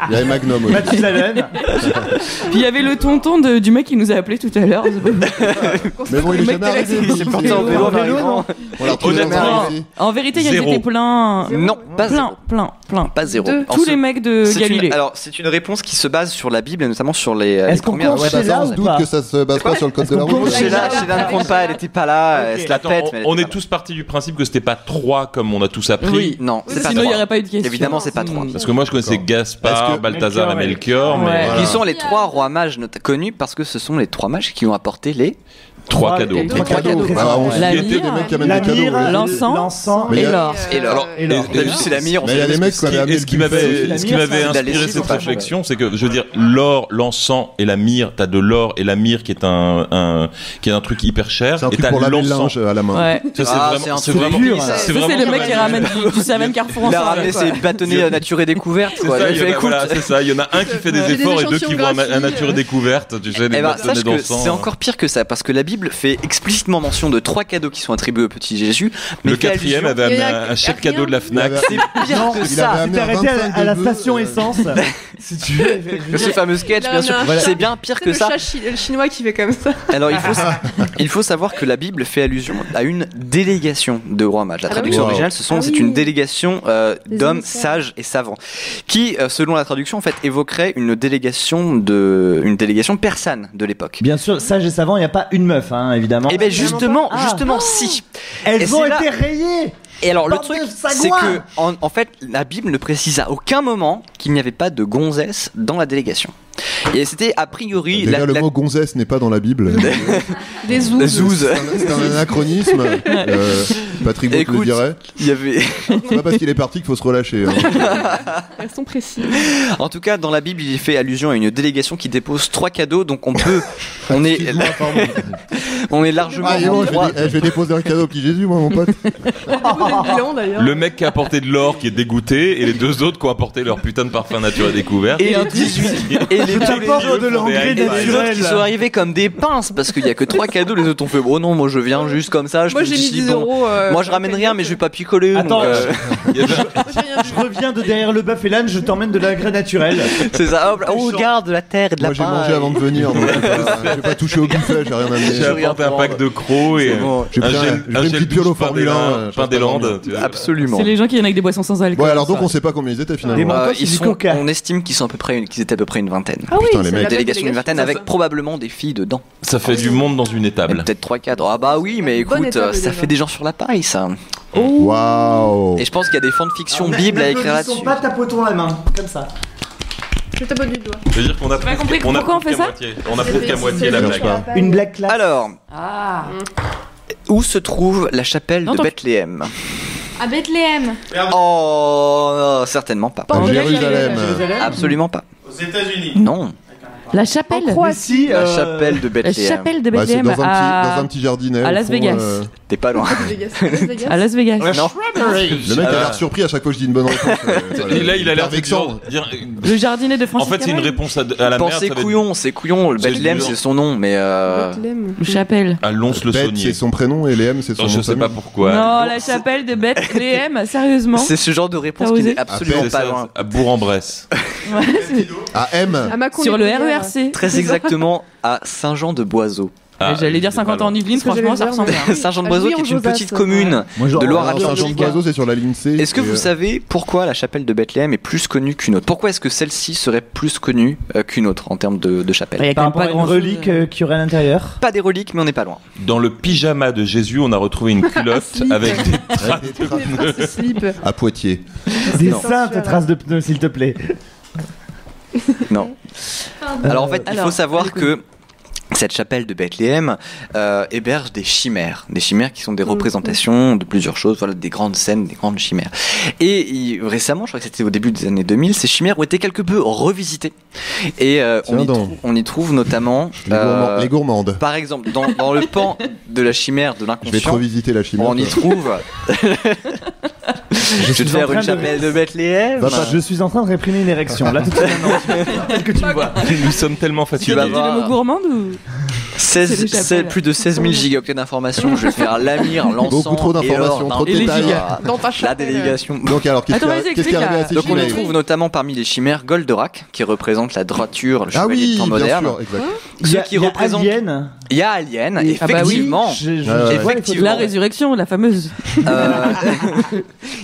il y avait Magnum aussi. Mathusalem. Puis il y avait le tonton du mec qui nous a appelé tout à l'heure. Mais bon, il est Le mec jamais arrivé. de la- C'est parti en vélo, En vélo, arrivant. non. On l'a retrouvé dans Honnêtement, un lycée. En vérité, il y Zéro. avait plein. Non, pas zéro. Plein. Pas zéro. Deux. En Tous ce- les mecs de c'est Galilée. alors, c'est une réponse qui se base sur la Bible et notamment sur les Est-ce qu'on premières. compte Ouais, bah, Sheila ça, on ou se doute pas que ça se base pas sur le code de la Est-ce qu'on route. compte Sheila ne compte pas, elle était pas là, elle se la Attends, pète. mais elle on était est pas tous partis du principe que c'était pas 3 comme on a tous appris. Oui. là. Non, c'est pas Sinon, il n'y trois. aurait pas eu de question. Évidemment, c'est pas 3. Parce que moi je connaissais D'accord. Gaspard, Est-ce que- Balthazar et Melchior, mais Ouais. voilà. Qui sont les 3 rois mages connus parce que ce sont les 3 mages qui ont apporté les. 3 cadeaux. Les Trois trois cadeaux. cadeaux. Ah, on La s'y était myrrhe, des mecs qui amènent La des cadeaux. myrrhe, ouais. l'encens Mais il y et a- l'or. Et l'or. Et l'or. T'as vu, c'est la mire. Mais il y a des mecs qui avaient amené Et ce qui m'avait c'est la inspiré lessive cette au page. réflexion, c'est que je veux dire l'or, l'encens et la myrrhe, t'as de l'or et la myrrhe qui est un truc hyper cher, C'est un et truc t'as pour laver le l'encens. linge à la main. Ouais. Ça, Ah, c'est c'est un vraiment, truc dur, ça. hein. c'est Ça, vraiment c'est le mec qui ramène du Savane Carrefour en Il a soirée, ramené quoi. ses bâtonnets nature et découverte. C'est quoi. ça, Il a il y en fait, a, écoute. voilà, c'est ça. Il y en a un qui fait des J'ai des efforts et deux qui échantillons vont à gratuits. nature et découverte. Tu sais, des Eh ben, bâtonnets sache que d'encens. c'est encore pire que ça, parce que la Bible fait explicitement mention de 3 cadeaux qui sont attribués au petit Jésus. Mais Le fait quatrième allusion- avait Il y amené a un chèque rien. cadeau de la Il Fnac. avait- C'est pire Non, que il ça. avait T'es amené un arrêté 25 à la de bœuf, station essence. Si tu veux. Ce fameux sketch, bien sûr. Voilà. C'est bien pire que Le ça. chat le chinois qui fait comme ça. Alors il faut savoir que la Bible fait allusion à une délégation de rois mages. La Ah bah traduction oui. originale, Ah c'est oui. une délégation Des d'hommes émissaires. sages et savants, qui, selon la traduction, en fait, évoquerait une délégation persane de l'époque. Bien sûr, sage et savant, il n'y a pas une meuf, hein, évidemment. Et bien justement, Ah. justement, si. et Elles ont c'est là- été rayées. Et alors le Bande truc, de c'est sagouins. que en fait, la Bible ne précise à aucun moment qu'il n'y avait pas de gonzesse dans la délégation. Et c'était a priori Déjà, le mot gonzesse n'est pas dans la Bible. Des la zouzes. zouze. C'est un anachronisme. Patrick Beau le Écoute. dirait. Il y avait. C'est pas parce qu'il est parti qu'il faut se relâcher. hein. Elles sont précises. En tout cas, dans la Bible, il est fait allusion à une délégation qui dépose 3 cadeaux, donc on peut, on est, Excuse-moi, pardon. on est largement Ah, et en bon, droit. je vais déposer un cadeau au petit Jésus, moi, mon pote. Bilan d'ailleurs. Le mec qui a apporté de l'or qui est dégoûté et les 2 autres qui ont apporté leur putain de parfum nature et découvert. Et les 18 et les T'apportes de l'engrais les autres naturel. qui sont arrivés comme des pinces parce qu'il y a que 3 cadeaux, les autres ont fait bon non, moi je viens juste comme ça, je Moi fais j'ai mis ici, 10 bon. euros. Moi je ramène rien mais je vais pas picoler. Attends, donc, Il y avait- Je reviens de derrière le bœuf et l'âne, je t'emmène de l'engrais naturel. c'est ça. Hop, oh, regarde de la terre et de la Moi, j'ai mangé avant de venir. Donc, j'ai pas touché au buffet, j'ai rien J'ai amené. apporté un pack de crocs et C'est bon. J'ai pris une petite piole au Formule 1. pain des Landes. tu vois. Absolument. C'est les gens qui viennent avec des boissons sans alcool. Bon, alors donc ça. on sait pas combien ils étaient Des finalement. Mancos, Ils c'est du sont, coca. on estime qu'ils étaient à peu près une vingtaine. Ah oui, Putain, les c'est mecs. la belle Délégation d'une vingtaine avec probablement des filles dedans. Ça fait du monde dans une Et étable. peut-être 3 cadres. Ah bah oui, mais Bonne écoute, étable, ça déjà. fait des gens sur la paille ça. Waouh. Et je pense qu'il y a des fanfictions Bible à écrire là-dessus. Pas tapotons la main, comme ça. Je tapote du doigt. Je veux dire qu'on a pas compris on a pourquoi on pris fait qu'à ça moitié. On a pris qu'à moitié la blague. Une blague classe. Alors, Ah. où se trouve la chapelle Non, de t'en- Bethléem? À Bethléem. Oh, non, certainement pas. À En Jérusalem. Jérusalem. Absolument pas. Aux États-Unis. Non. La chapelle. En Croatie. La chapelle de La Bethléem. chapelle de Bah, c'est Bethléem dans un petit jardinet. à au Las fond, Vegas. T'es pas loin. à Las Vegas. Non. Le mec a l'air surpris à chaque fois que je dis une bonne réponse. Et là, il a l'air vexant. Le jardinet de En Francis fait, c'est une Cabrel. réponse à la merde. Pensez ça va être couillon, c'est couillon. Le C'est Bethléem, dur. c'est son nom, mais Le chapelle. à Beth, Lons-le-Saunier. c'est son prénom et Léem, c'est son Non, nom je de sais famille. pas pourquoi. Non, la chapelle de Bethléem, sérieusement. c'est ce genre de réponse T'as qui osé n'est absolument C'est pas ça, loin. à Bourg-en-Bresse. Ouais, c'est- Ah, M. Sur le RERC. Très exactement à Saint-Jean-de-Boiseau. Ah, J'allais dire 50 ans en Yvelines, C'est ce que franchement, ça j'allais ressemble dire, bien. Saint-Jean-de-Boiseau, Ah, qui est une Josas, petite ouais. commune Moi, je- de Alors, Loire-Atlantique. Saint-Jean-de-Boiseau, c'est sur la ligne C. Est-ce que et, vous savez pourquoi la chapelle de Bethléem est plus connue qu'une autre? Pourquoi est-ce que celle-ci serait plus connue qu'une autre en termes de chapelle? Il y a Par quand même rapport pas à une grand relique qu'il y aurait à l'intérieur. Pas des reliques, mais on n'est pas loin. Dans le pyjama de Jésus, on a retrouvé une culotte Slip. avec des Avec des traces Ce slip. à Poitiers. Des Non. saintes traces de pneus, s'il te plaît. Non. Alors en fait, il Alors, faut savoir allez, que cette chapelle de Bethléem héberge des chimères qui sont des représentations de plusieurs choses, voilà, des grandes scènes, des grandes chimères. Et récemment, je crois que c'était au début des années 2000, ces chimères ont été quelque peu revisitées. Et Tiens donc. on y trouve notamment, Les gourmandes. par exemple, dans le pan de la chimère de Je vais te l'inconscient, revisiter la chimère. on y toi. trouve. Je vais te suis faire en une train de- chapelle de Bethléem. Va pas- Je suis en train de réprimer une érection. Là, tout de suite, maintenant, que tu me vois. Nous sommes tellement Tu fatigués. vas Tu dis le mot voir. gourmande ou 16, C'est les chapelles. plus de 16 000 gigaoctets d'informations. Je vais faire l'amir, l'encens. Beaucoup trop d'informations, trop de Et les détails. gigas. Dans ta La chapelle. délégation. Donc alors, qu'est-ce Attends, qui vas-y, qu'est-ce qui est arrivé à ces Donc on y chimères trouve notamment parmi les chimères Goldorak, qui représente la droiture, le Ah chevalier oui, de temps bien moderne. sûr, exact. Ceux qui représentent. Alien. Il y a Alien, Et- Ah bah oui. effectivement. Ouais, ouais. vois les photos. Effectivement. La résurrection, la fameuse.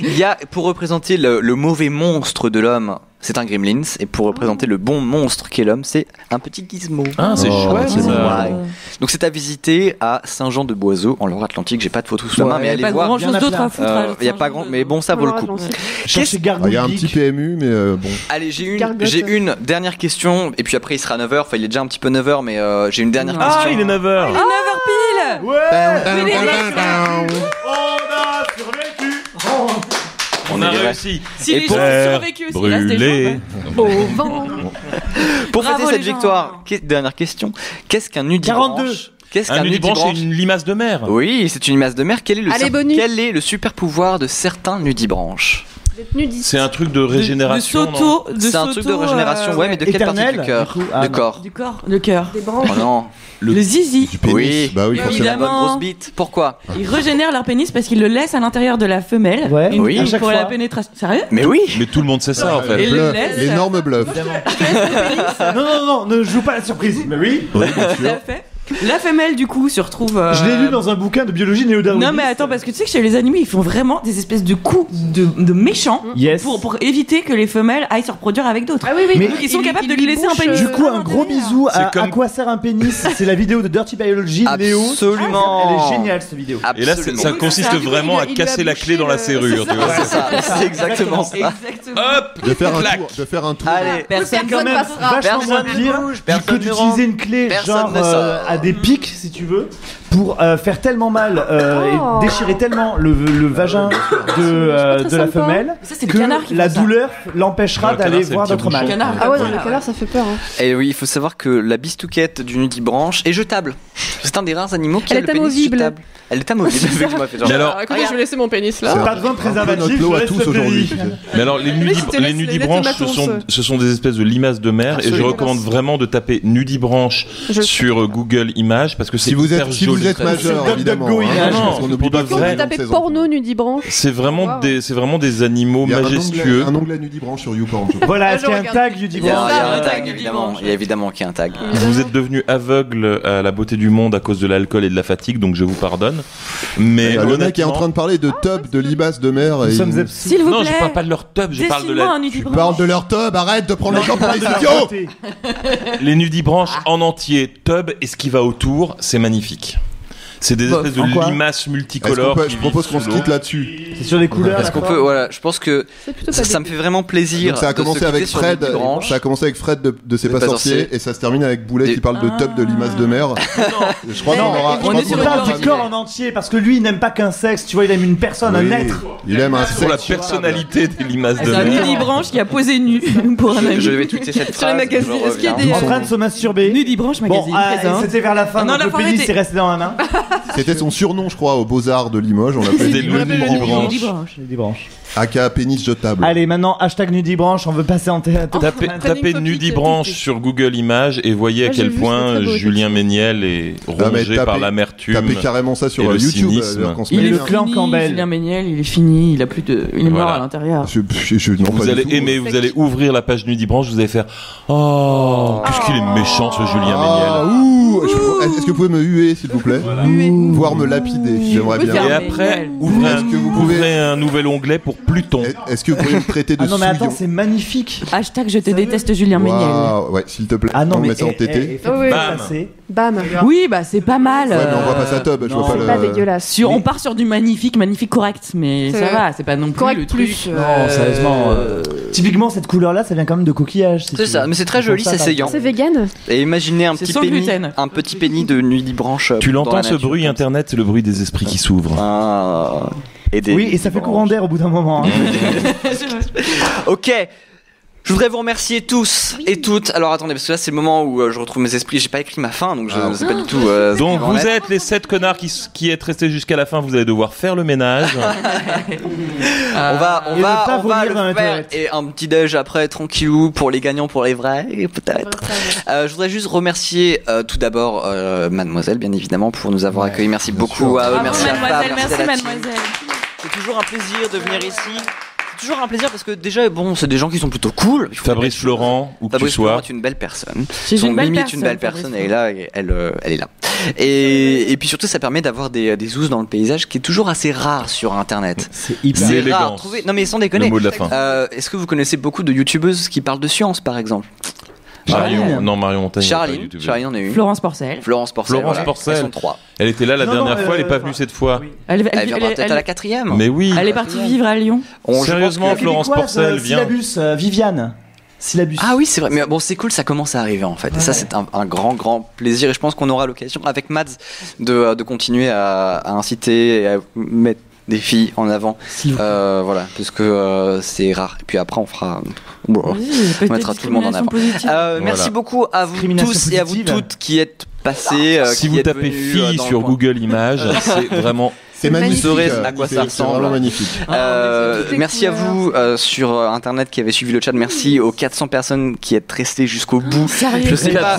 Il y a, pour représenter le mauvais monstre de l'homme, c'est un Gremlins, et pour représenter le bon monstre qu'est l'homme, c'est un petit gizmo. Ah, c'est Oh, chouette. c'est ça. Ouais. Donc c'est à visiter à Saint-Jean-de-Boiseau, en Loire-Atlantique. J'ai pas de photos sous la Ouais, main, mais Il n'y allez a pas voir. grand chose il y en a d'autre plein. à foutre. Il y a pas grand, mais bon, ça vaut le coup. Cherchez Ah, Gargouille il y a un petit Geek. PMU, mais bon. Allez, j'ai Gargote. une dernière question, et puis après il sera 9h, enfin il est déjà un petit peu 9h, mais j'ai une dernière Ah, question. il est 9h. Il est 9h pile. Ouais. Mais les On a survécu. On a est réussi. Si Et les pour- gens ont survécu aussi, il reste des Brûlé. gens. Au vent. Pour Bravo, fêter cette les gens. victoire, dernière question. Qu'est-ce qu'un nudibranche 42. Qu'est-ce Un qu'un nudibranche, c'est nudibranche une limace de mer. Oui, c'est une limace de mer. Quel est le super pouvoir de certains nudibranches? D'être nudiste. C'est un truc de régénération. non C'est un truc de régénération, ouais, mais de quelle partie Éternel, du cœur? du coup. Ah, Le non. corps. Du corps, le cœur. Des branches. Oh non. Le zizi. Du pénis. Oui. Bah oui, Oui, forcément. C'est la bonne Évidemment. grosse bite. Pourquoi? Ils régénèrent leur pénis parce qu'ils le laissent à l'intérieur de la femelle. Ouais. Une- Oui. À chaque pour fois. la pénétration. Sérieux? Mais oui. Mais tout le monde sait ça en fait. Et le Bluff. laisse. L'énorme bluff. Non, ne joue pas la surprise. Mais oui. Oui, bien Tout sûr. à fait. La femelle, du coup, se retrouve. Je l'ai lu dans un bouquin de biologie néo-darwiniste. Non, mais attends, parce que tu sais que chez les animaux, ils font vraiment des espèces de coups de méchants Yes. pour éviter que les femelles aillent se reproduire avec d'autres. Ah oui, oui. Mais- Donc, ils sont capables de lui lui laisser un bouche, pénis. Du coup, un à gros l'intérieur. bisou C'est à comme- À quoi sert un pénis. C'est la vidéo de Dirty Biology, Léo. Absolument. Elle est géniale cette vidéo. Et là, Absolument. ça consiste ça. vraiment à Il lui casser a la bouché clé dans la le- serrure. tu vois. C'est ça, c'est exactement ça. Exactement. Hop, De faire un clac. tour. De faire un tour. Allez. Personne C'est quand même passera. vachement moins Personne ne pire bouge, que personne ne d'utiliser rentre, une clé personne genre ne sort. à des pics si tu veux pour faire tellement mal Oh. et déchirer tellement le vagin de très la sympa. femelle Ça, c'est le canard que qui la fait ça. douleur l'empêchera Le canard, d'aller c'est voir le petit d'autres mâles. bouchon. Canard. Ah ouais, Voilà. le canard, ça fait peur. Hein. Et oui, il faut savoir que la bistouquette du nudibranche est jetable. C'est un des rares animaux qui Elle a est le pénis amovible. jetable. Elle est amovible. effectivement, elle fait genre- Mais alors, Écoutez, je vais laisser mon pénis C'est là. Pas besoin de un peu préservatif, notre lot je à laisse tous le aujourd'hui. pays. tu sais. Mais alors, les, Oui, c'était les les nudibranches, matos. ce sont des espèces de limaces de mer. Et je Absolument. recommande vraiment de taper nudibranche Je- sur Google Images parce que c'est Si vous hyper êtes, si joli. vous êtes majeur, C'est évidemment. DuckDuckGo, hein, Image. parce qu'on oublie Pour pas de le vrai. nom de Tapez ses porno enfants. nudibranche. C'est vraiment, Wow. c'est vraiment des animaux Il y a majestueux. un onglet nudibranche sur YouPorn. je crois. Voilà, Ah, est-ce qu'il y a un je tag regarde. du Il y a, divorce il y a Ah, un le tag, tag du évidemment. dimanche. Il y a évidemment qu'il y a un tag. Vous êtes devenu aveugle à la beauté du monde à cause de l'alcool et de la fatigue, donc je vous pardonne. Mais Le mec est en honnêtement- train de parler de tub, de limaces de mer. Nous et sommes il- absous. S'il vous Non, plaît. je parle pas de leur tub, je parle de Dessine-moi un Tu nudibranche. parles de leur tub, arrête de prendre les gens pour des Parle de idiots. leur beauté. les nudibranches en entier, tub et ce qui va autour, c'est magnifique. C'est des Bof. espèces En de quoi limaces multicolores. Je propose qu'on se quitte là-dessus. C'est sur des couleurs. Est-ce qu'on d'accord. peut, voilà, je pense que C'est plutôt ça, pas ça me fait vraiment plaisir. Donc ça a de se commencé quitter avec sur Fred. Nuit Branche. Ça a commencé avec Fred de C'est pas Pas sorcier sorcier. et ça se termine avec Boulet Des- qui parle de tub de limaces de mer. Je crois qu'on aura. on je est crois sur qu'on une aura- parle du corps en entier parce que lui il n'aime pas qu'un sexe, tu vois, il aime une personne, un Oui. être. Il aime un Pour la sexe. personnalité des limaces de C'est un mer. Nudibranche qui a posé nu pour un ami. Je vais tweeter cette Sur les phrase. magazines, je est-ce qu'il y a reviens. des- En train de se masturber. Nudibranche Bon, magazine présent. c'était vers la fin, Non, donc la le fin pénis était- est resté dans la main. C'était son surnom, je crois, aux Beaux-Arts de Limoges. On l'appelait C'était le Nudibranche. Nudibranche. aka pénis jetable. Allez, maintenant, hashtag Nudibranche, on veut passer en théâtre. Tapez topic, Nudibranche sur Google Images et voyez à Moi, j'ai quel vu, point c'est très beau, Julien Méniel est mais rongé tapez- par l'amertume. Tapez carrément ça sur et le YouTube. cynisme. d'ailleurs, qu'on se Il met est le bien. clan fini, Campbell. Julien Méniel, il est fini, il a plus de, il est mort Voilà. à l'intérieur. Non, pas Vous du allez tout. aimer, vous allez ouvrir la page Nudibranche, vous allez faire Oh, qu'est-ce qu'il est méchant ce Julien Ah, Méniel. ouh, est-ce que vous pouvez me huer, s'il vous plaît Voire me lapider, j'aimerais Vous bien. pouvez Et faire- après, Méniel. ouvrez Est-ce que vous pouvez- ouvrez un nouvel onglet pour Pluton. Est-ce que vous pourriez me traiter de Ah non, mais attends, souillon c'est magnifique. Hashtag je te Sérieux déteste Julien Méniel. Waouh, ouais, s'il te plaît. Ah non, on mais met ça en tété. Oh, oui. Bam. Bam. Oui, bah c'est pas mal. Ouais, mais on voit pas sa tub, je non, vois C'est pas pas le. dégueulasse. On part sur du magnifique correct, mais C'est ça vrai. va, c'est pas non plus Correct le plus. truc. Non, sérieusement. Typiquement, cette couleur-là, ça vient quand même de coquillage. si C'est tu ça, veux. mais c'est très Comme joli, ça, c'est par saillant. exemple. C'est vegan. Et imaginez un C'est petit sans pénis, gluten. un petit pénis de Nudibranche. Tu dans l'entends la ce nature, bruit comme internet, c'est le bruit des esprits qui s'ouvrent. ça. Ah. Et des Oui, et ça fait courant d'air au bout d'un moment. hein. Ok. Je voudrais vous remercier tous et toutes. Alors attendez, parce que là c'est le moment où je retrouve mes esprits. J'ai pas écrit ma fin, donc je ne sais pas du tout. ce qui Donc va en vous être. êtes les 7 connards qui êtes restés jusqu'à la fin, vous allez devoir faire le ménage. On va Et ne pas le vomir dans la faire toilette. et un petit déj après tranquillou pour les gagnants, pour les vrais peut-être. Je voudrais juste remercier tout d'abord Mademoiselle bien évidemment pour nous avoir accueillis. Merci beaucoup à eux, Bravo, merci à Fab, mademoiselle, merci merci à la team. mademoiselle. C'est toujours un plaisir de venir ici. C'est toujours un plaisir parce que déjà bon, c'est des gens qui sont plutôt cool. Ils font des Fabrice belles choses. Florent, où que tu Fabrice Florent sois. est une belle personne. C'est Son une belle Mimi est personne, une belle Fabrice personne, elle est là, et elle est là. Et puis surtout, ça permet d'avoir des zoos dans le paysage qui est toujours assez rare sur Internet. C'est hyper. C'est L'élégance. rare. Trouver... Non mais sans Le déconner. mot de la fin. Est-ce que vous connaissez beaucoup de youtubeuses qui parlent de science, par exemple? Marion Montagnier. Charline en est une. Florence Porcel. Florence Porcel. Florence voilà. Porcel. Elles sont 3. Elle était là la Non, dernière non, fois, elle est pas venue cette fois. Elle viendra peut-être à la 4ème. Mais oui. Elle est partie vivre à Lyon. Sérieusement, Florence Porcel, viens. Syllabus, Viviane. Syllabus. Ah oui, c'est vrai. Mais bon, c'est cool, ça commence à arriver en fait. Et ça, c'est un grand plaisir. Et je pense qu'on aura l'occasion avec Mads de continuer à inciter et à mettre des filles en avant. Voilà, parce que c'est rare. Et puis après, on fera. On mettra tout le monde en avant. Merci beaucoup à vous Discrimination tous et à vous positive. toutes qui êtes passés. Si qui vous êtes tapez venus, fille dans le sur coin. Google Images, c'est vraiment. C'est magnifique. Vous saurez à quoi ça C'est ressemble. vraiment magnifique. Merci à vous sur internet qui avez suivi le chat. Merci aux 400 personnes qui êtes restées jusqu'au bout. Sérieux, Je sais pas.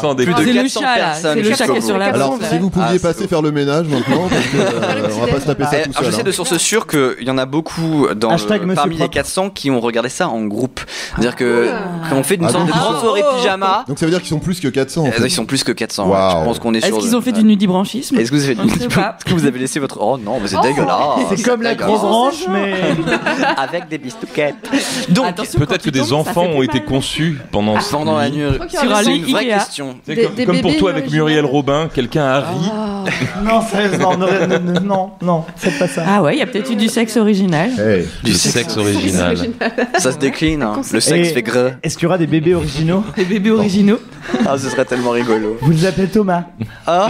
Sans Plus déconner. de C'est le 400 chat, là. personnes C'est le chat jusqu'au qui est sur bout. la Alors, bande, si vous pouviez c'est passer beau. faire le ménage maintenant, parce que on va pas se taper ça tout Alors, je seul. sais de source sûre qu'il y en a beaucoup Hashtag Monsieur parmi les Propre. 400 qui ont regardé ça en groupe. C'est-à-dire que quand on fait une Ah sorte de bon grande soirée pyjama, Donc ça veut dire qu'ils sont plus que 400. En fait. ils sont plus que 400. ouais. Waouh. Je pense qu'on est sur. Est-ce qu'ils ont fait du nudibranchisme? Est-ce que vous avez On ne sait pas. Est-ce que vous avez laissé votre. Oh non, mais c'est dégueulasse. C'est comme la dégueulasse. grosse branche, mais. Avec des bistouquettes. Donc, Attention, Peut-être quand que tu des tombes, ça enfants fait ont plus été mal. conçus pendant pendant la nuit. Sur un C'est lit une vraie Ikea. question. C'est Des comme pour bébés toi avec originaux. Muriel Robin, quelqu'un a ri. Non, sérieusement, non, faites pas ça. Ah ouais, il y a peut-être eu du sexe original. Hey. Du sexe original. Ça se décline. Hein. Le sexe Et fait greu. Est-ce qu'il y aura des bébés originaux? Des bébés originaux. Ah, ce serait tellement rigolo. Vous les appelez Thomas. Ah.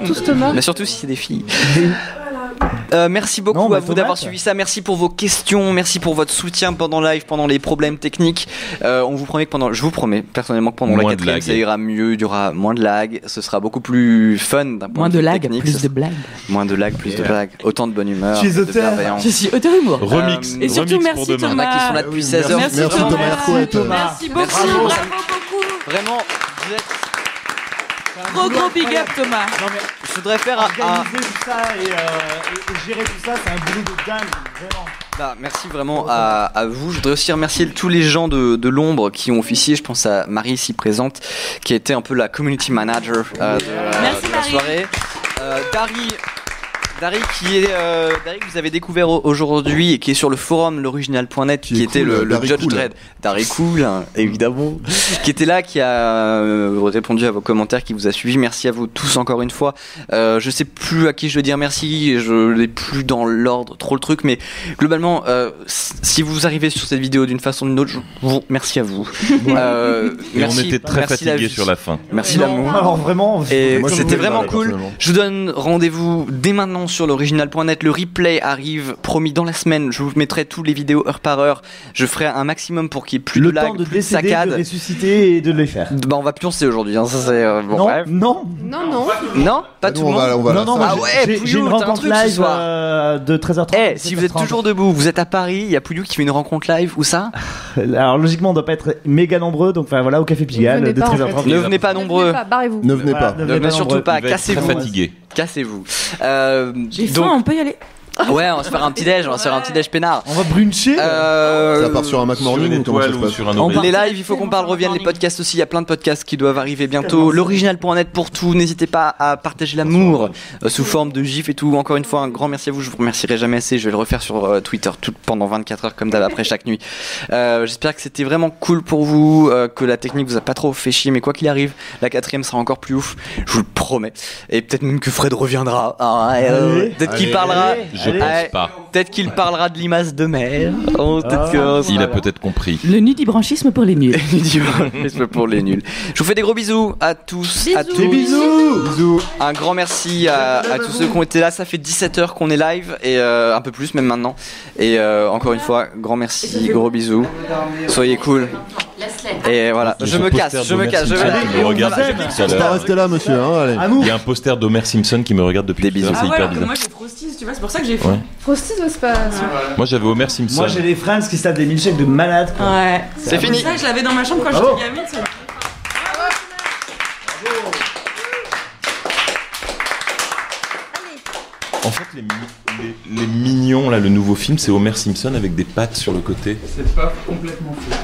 Tous Thomas. Mais surtout si c'est des filles. Merci beaucoup Non, mais à vous d'avoir tomate. suivi ça. Merci pour vos questions. Merci pour votre soutien pendant live, pendant les problèmes techniques. On vous promet que je vous promets personnellement que pendant Moins la de 4ème, lag. ça ira mieux. Il y aura moins de lag. Ce sera beaucoup plus fun d'un point Moins de de vue lag, technique. plus de blagues. Moins de lag, plus de blagues. Autant de bonne humeur. Tu es de auteur. bienveillance. Je suis auteur humour. Remix. Et surtout, remix merci pour demain. Il y en a qui sont là Thomas. depuis 16 heures. Merci Merci Thomas. Thomas Hercouet. Merci beaucoup. Merci. Bravo beaucoup. Vraiment, vous êtes- Gros big up Thomas. Non, mais je voudrais faire un. organiser tout ça et gérer tout ça, c'est un boulot de dingue, vraiment. Bah, merci vraiment à vous. Je voudrais aussi remercier tous les gens de l'ombre qui ont officié. Je pense à Marie ici présente, qui a été un peu la community manager de Merci, la Marie. soirée. Dari, Dari Dari que vous avez découvert aujourd'hui et qui est sur le forum l'original.net, qui était cool, le Dari Judge cool. Dredd. Dari Cool, hein, évidemment. Qui était là, qui a répondu à vos commentaires, qui vous a suivi. Merci à vous tous encore une fois. Je sais plus à qui je veux dire merci, je n'ai plus dans l'ordre trop le truc, mais globalement, si vous arrivez sur cette vidéo d'une façon ou d'une autre, merci à vous. Et Merci, on était très merci la fatigués vie. sur la fin. Merci Non, l'amour. alors vraiment. Et Moi, c'était j'en ai vraiment mal, cool. personnellement. Je vous donne rendez-vous dès maintenant sur l'original.net. Le replay arrive, promis, dans la semaine. Je vous mettrai tous les vidéos heure par heure. Je ferai un maximum pour qu'il y ait plus le de lag, temps de plus de décéder, de saccades. ressusciter et de les faire. Bah, on va pioncer aujourd'hui. Hein. Ça, c'est, bon, non, bref. non, Non, non. Non, pas Nous, tout le monde. on va non, là, non, ça, moi, Ah j'ai- ouais, j'ai une Pouillou, t'as un rencontre truc ce live soir. de 13h30. Eh, si vous êtes toujours debout, vous êtes à Paris, il y a Pouillou qui fait une rencontre live. Où ça? Alors logiquement, on doit pas être méga nombreux, donc enfin voilà, au Café Pigalle venez de pas, en 13h30. fait. Ne venez pas nombreux. Barrez-vous. Ne venez Voilà, pas. ne Ne venez venez pas surtout nombreux. pas. Il va être très Cassez-vous. fatigué. Cassez-vous. J'ai Donc- faim, on peut y aller. Ouais, on va se faire un petit déj. On va se faire un petit déj peinard. On va bruncher. Ça part sur un Mac Sur une Morning ou comment ça étoile se ou passe sur un On oreiller. part- Les lives, il faut qu'on parle, reviennent les podcasts aussi. Il y a plein de podcasts qui doivent arriver bientôt. L'original.net pour tout. N'hésitez pas à partager l'amour sous forme de gif et tout. Encore une fois, un grand merci à vous. Je vous remercierai jamais assez. Je vais le refaire sur Twitter pendant 24 heures comme d'hab après chaque nuit. J'espère que c'était vraiment cool pour vous, que la technique vous a pas trop fait chier. Mais quoi qu'il arrive, la 4ème sera encore plus ouf. Je vous le promets. Et peut-être même que Fred reviendra. Allez. Peut-être qu'il Allez. parlera. Je Ouais. pense pas. Peut-être qu'il parlera de limaces de mer. Oh, peut-être que- Il a peut-être compris. Le nudibranchisme pour les nuls. Idiotisme pour les nuls. Je vous fais des gros bisous à tous, à Bisous. tous. Bisous. Un grand merci à tous ceux qui ont été là. Ça fait 17 heures qu'on est live et un peu plus même maintenant. Et encore une fois, grand merci, gros bisous. Soyez cool. Et voilà, Il y a je ce me poster casse, je me d'Homer casse, je vais Simpson qui me regarde vous aime. depuis tout à On va l'heure. rester là, monsieur. Hein, allez. Amour. Il y a un poster d'Homer Simpson qui me regarde depuis Des tout à l'heure. bisous. C'est hyper alors que bizarre. moi j'ai Frosties, tu vois, c'est pour ça que j'ai faim. Ouais. Frosty, c'est pas. Moi j'avais Homer Simpson. Moi j'ai des friends qui se tapent des milkshakes de malade. Quoi. Ouais. C'est fini. Ça, je l'avais dans ma chambre quand Bravo. j'étais gamine. ça- En fait, les mignons, là, le nouveau film, c'est Homer Simpson avec des pattes sur le côté. C'est pas complètement faux.